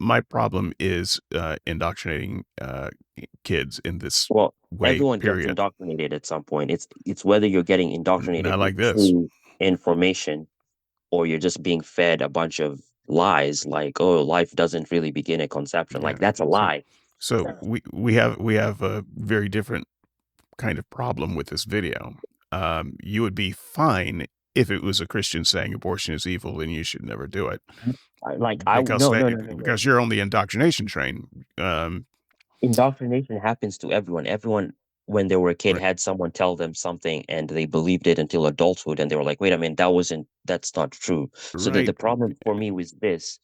Speaker 1: my problem is indoctrinating kids in this
Speaker 2: Well,
Speaker 1: way.
Speaker 2: everyone gets
Speaker 1: Period.
Speaker 2: indoctrinated at some point. It's whether you're getting indoctrinated
Speaker 1: Not
Speaker 2: with
Speaker 1: like this.
Speaker 2: true information or you're just being fed a bunch of lies like, oh, life doesn't really begin at conception.
Speaker 1: Yeah.
Speaker 2: Like that's a
Speaker 1: So
Speaker 2: lie.
Speaker 1: we have a very different kind of problem with this video. You would be fine if it was a Christian saying abortion is evil and you should never do it, because
Speaker 2: No, no, no, no, no.
Speaker 1: you're on the indoctrination train.
Speaker 2: Indoctrination happens to everyone. Everyone, when they were a kid,
Speaker 1: Right,
Speaker 2: had someone tell them something and they believed it until adulthood, and they were like, wait a minute, that's not true. So the
Speaker 1: right.
Speaker 2: problem for me was this.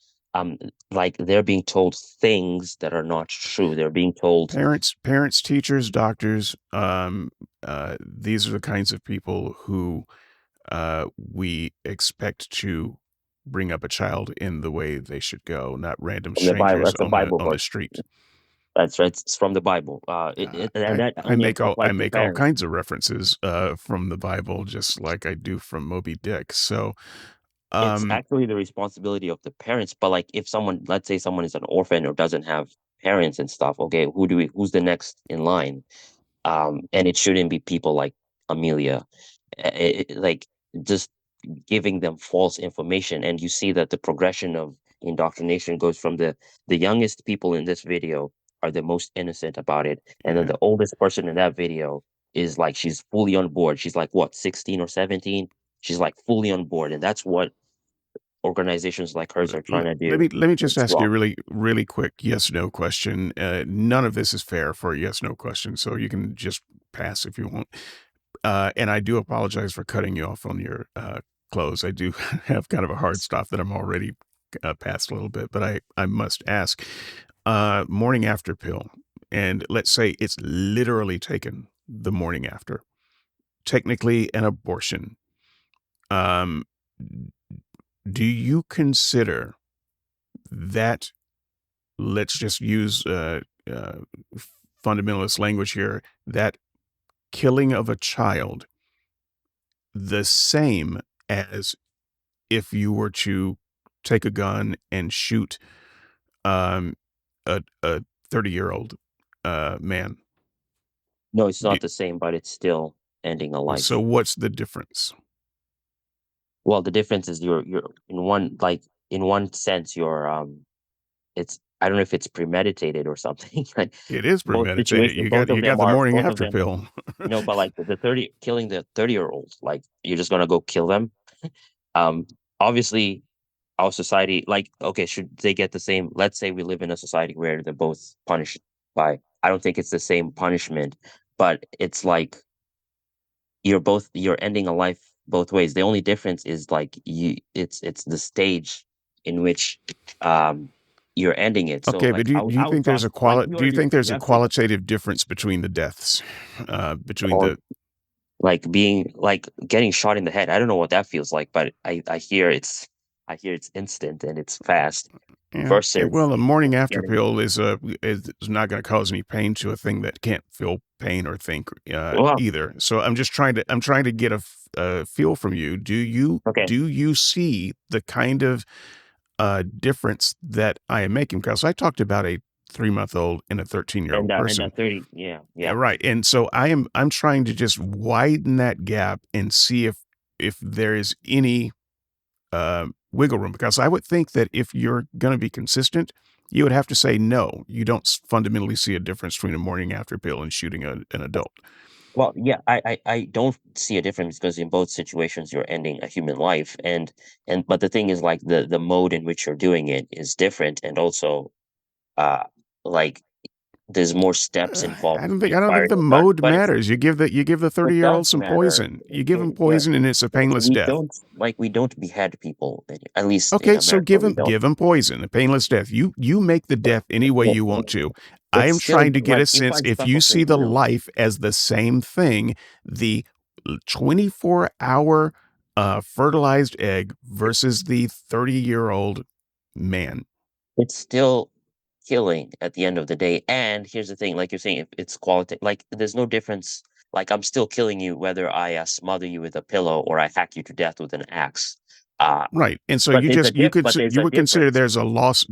Speaker 2: Like they're being told things that are not true. They're being told
Speaker 1: Parents, teachers, doctors. These are the kinds of people who we expect to bring up a child in the way they should go, not random
Speaker 2: from the Bible.
Speaker 1: strangers
Speaker 2: That's a Bible
Speaker 1: on the
Speaker 2: verse.
Speaker 1: street.
Speaker 2: That's right. It's from the Bible. And that only
Speaker 1: I
Speaker 2: applies to
Speaker 1: make all
Speaker 2: parents.
Speaker 1: kinds of references from the Bible, just like I do from Moby Dick. So,
Speaker 2: It's
Speaker 1: um,
Speaker 2: actually the responsibility of the parents. But like, if someone, let's say someone is an orphan or doesn't have parents and stuff, okay, who's the next in line? And it shouldn't be people like Amelia, like just giving them false information. And you see that the progression of indoctrination goes from the youngest people in this video are the most innocent about it, and then
Speaker 1: yeah.
Speaker 2: the oldest person in that video is like she's fully on board. She's like what, 16 or 17? She's like fully on board, and that's what organizations like hers are trying to do.
Speaker 1: Let me just
Speaker 2: It's
Speaker 1: ask you a
Speaker 2: wrong.
Speaker 1: really quick yes no question. None of this is fair for a yes no question, so you can just pass if you want. And I do apologize for cutting you off on your close. I do have kind of a hard stop that I'm already past a little bit, but I must ask. Morning after pill, and let's say it's literally taken the morning after, technically an abortion. Um, do you consider that, let's just use fundamentalist language here, that killing of a child, the same as if you were to take a gun and shoot um, a 30-year-old man.
Speaker 2: No, it's
Speaker 1: Do-
Speaker 2: not the same, but it's still ending a
Speaker 1: So
Speaker 2: life.
Speaker 1: what's the difference?
Speaker 2: Well, the difference is you're in one sense it's I don't know if it's premeditated or something. Like
Speaker 1: It is
Speaker 2: both
Speaker 1: premeditated.
Speaker 2: situations,
Speaker 1: You got the morning
Speaker 2: both of
Speaker 1: after
Speaker 2: them.
Speaker 1: pill.
Speaker 2: No, but like killing the 30-year-old, like you're just gonna go kill them. Um, Obviously, our society, like, okay, should they get the same? Let's say we live in a society where they're both punished by. I don't think it's the same punishment, but it's like you're ending a life both ways. The only difference is like it's the stage in which um you're ending it. So
Speaker 1: Okay, but
Speaker 2: like
Speaker 1: do you
Speaker 2: I would
Speaker 1: think there's
Speaker 2: talk
Speaker 1: a
Speaker 2: like you
Speaker 1: do you
Speaker 2: already
Speaker 1: think there's
Speaker 2: you
Speaker 1: a
Speaker 2: have said that.
Speaker 1: qualitative difference between the deaths? Between
Speaker 2: Or
Speaker 1: the
Speaker 2: like being like getting shot in the head. I don't know what that feels like, but I hear it's instant and it's fast
Speaker 1: Yeah.
Speaker 2: versus
Speaker 1: Well, a morning after
Speaker 2: getting
Speaker 1: pill is not going to cause any pain to a thing that can't feel pain or think
Speaker 2: well,
Speaker 1: either. So I'm trying to get a feel from you.
Speaker 2: okay.
Speaker 1: Do you see the kind of difference that I am making? Because I talked about a 3-month-old and a 13-year-old
Speaker 2: And
Speaker 1: person.
Speaker 2: that 30, yeah, yeah.
Speaker 1: Right. And so I'm trying to just widen that gap and see if there is any wiggle room, because I would think that if you're going to be consistent, you would have to say no. You don't fundamentally see a difference between a morning after pill and shooting an adult.
Speaker 2: Well, yeah, I don't see a difference because in both situations you're ending a human life, and but the thing is like the mode in which you're doing it is different, and also uh like there's more steps involved in
Speaker 1: I don't think
Speaker 2: firing
Speaker 1: the
Speaker 2: a gun,
Speaker 1: mode
Speaker 2: but
Speaker 1: matters. You give the
Speaker 2: it
Speaker 1: 30-year-old
Speaker 2: does
Speaker 1: some
Speaker 2: matter.
Speaker 1: poison. You give him
Speaker 2: Yeah,
Speaker 1: poison and it's a painless
Speaker 2: we
Speaker 1: death.
Speaker 2: don't we don't behead people, at least in
Speaker 1: Okay, so
Speaker 2: America we don't.
Speaker 1: give him poison, a painless death. You make the death any way
Speaker 2: Well,
Speaker 1: you want to. I
Speaker 2: it's
Speaker 1: am
Speaker 2: still
Speaker 1: trying to get
Speaker 2: like
Speaker 1: a
Speaker 2: you
Speaker 1: sense
Speaker 2: find
Speaker 1: if you see
Speaker 2: suffocating,
Speaker 1: the life as the same thing, the 24-hour fertilized egg versus the 30-year-old man.
Speaker 2: it's still killing at the end of the day. And here's the thing, like you're saying, if it's quality, like there's no difference. Like I'm still killing you whether I smother you with a pillow or I hack you to death with an axe. Uh,
Speaker 1: Right. And so
Speaker 2: but there's a but there's
Speaker 1: you
Speaker 2: a
Speaker 1: would consider
Speaker 2: difference.
Speaker 1: there's a loss.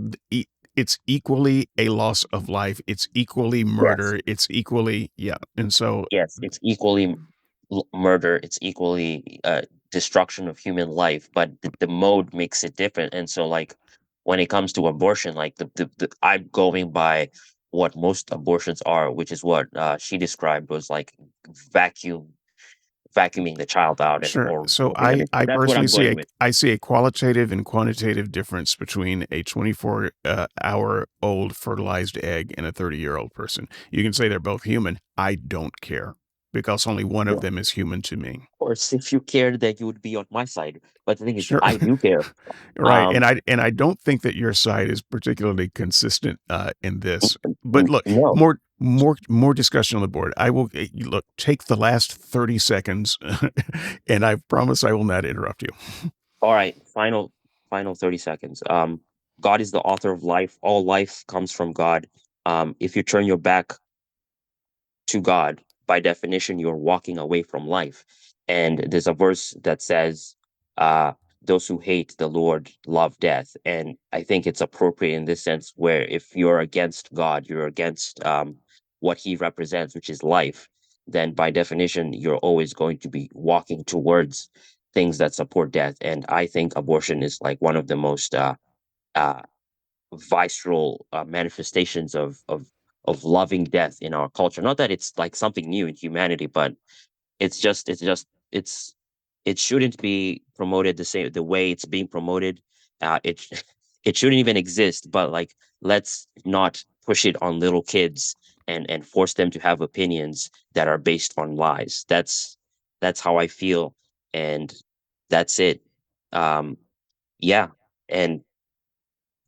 Speaker 1: It's equally a loss of life. It's equally
Speaker 2: Yes,
Speaker 1: murder. It's equally, yeah. And so,
Speaker 2: yes, it's equally murder. It's equally destruction of human life. But the mode makes it different. And so, like when it comes to abortion, like I'm going by what most abortions are, which is what she described was like vacuum vacuuming the child out and
Speaker 1: sure.
Speaker 2: or
Speaker 1: So
Speaker 2: moving them in.
Speaker 1: I
Speaker 2: That's what
Speaker 1: personally
Speaker 2: I'm going with.
Speaker 1: I see a qualitative and quantitative difference between a 24 hour old fertilized egg and a 30-year-old person. You can say they're both human. I don't care because only one of
Speaker 2: Well,
Speaker 1: them is human to me.
Speaker 2: of course, if you cared, that you would be on my side. But the thing is,
Speaker 1: Sure.
Speaker 2: I do care.
Speaker 1: Right.
Speaker 2: Um,
Speaker 1: And I don't think that your side is particularly consistent in this. But look,
Speaker 2: no.
Speaker 1: more discussion on the board. I will look, take the last 30 seconds and I promise I will not interrupt you.
Speaker 2: All right, final 30 seconds. God is the author of life. All life comes from God. If you turn your back to God, by definition, you're walking away from life. And there's a verse that says, those who hate the Lord love death. And I think it's appropriate in this sense where if you're against God, you're against what he represents, which is life, then by definition, you're always going to be walking towards things that support death. And I think abortion is like one of the most uh, visceral manifestations of loving death in our culture. Not that it's like something new in humanity, but it's it shouldn't be promoted the way it's being promoted. It it shouldn't even exist. But like, let's not push it on little kids and force them to have opinions that are based on lies. That's how I feel, and that's it. Um, yeah, and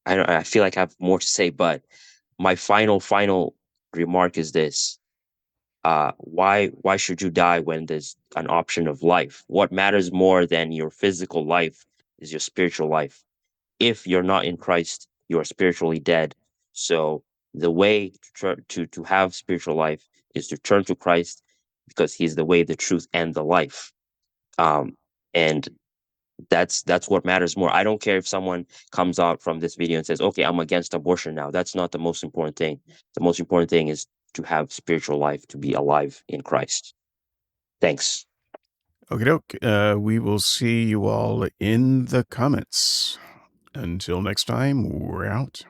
Speaker 2: I feel like I have more to say, but my final remark is this: why should you die when there's an option of life? What matters more than your physical life is your spiritual life. If you're not in Christ, you are spiritually dead. So The way to have spiritual life is to turn to Christ, because he's the way, the truth, and the life. And that's what matters more. I don't care if someone comes out from this video and says, okay, I'm against abortion now. That's not the most important thing. The most important thing is to have spiritual life, to be alive in Christ. Thanks.
Speaker 1: Okie doke. We will see you all in the comments. Until next time, we're out.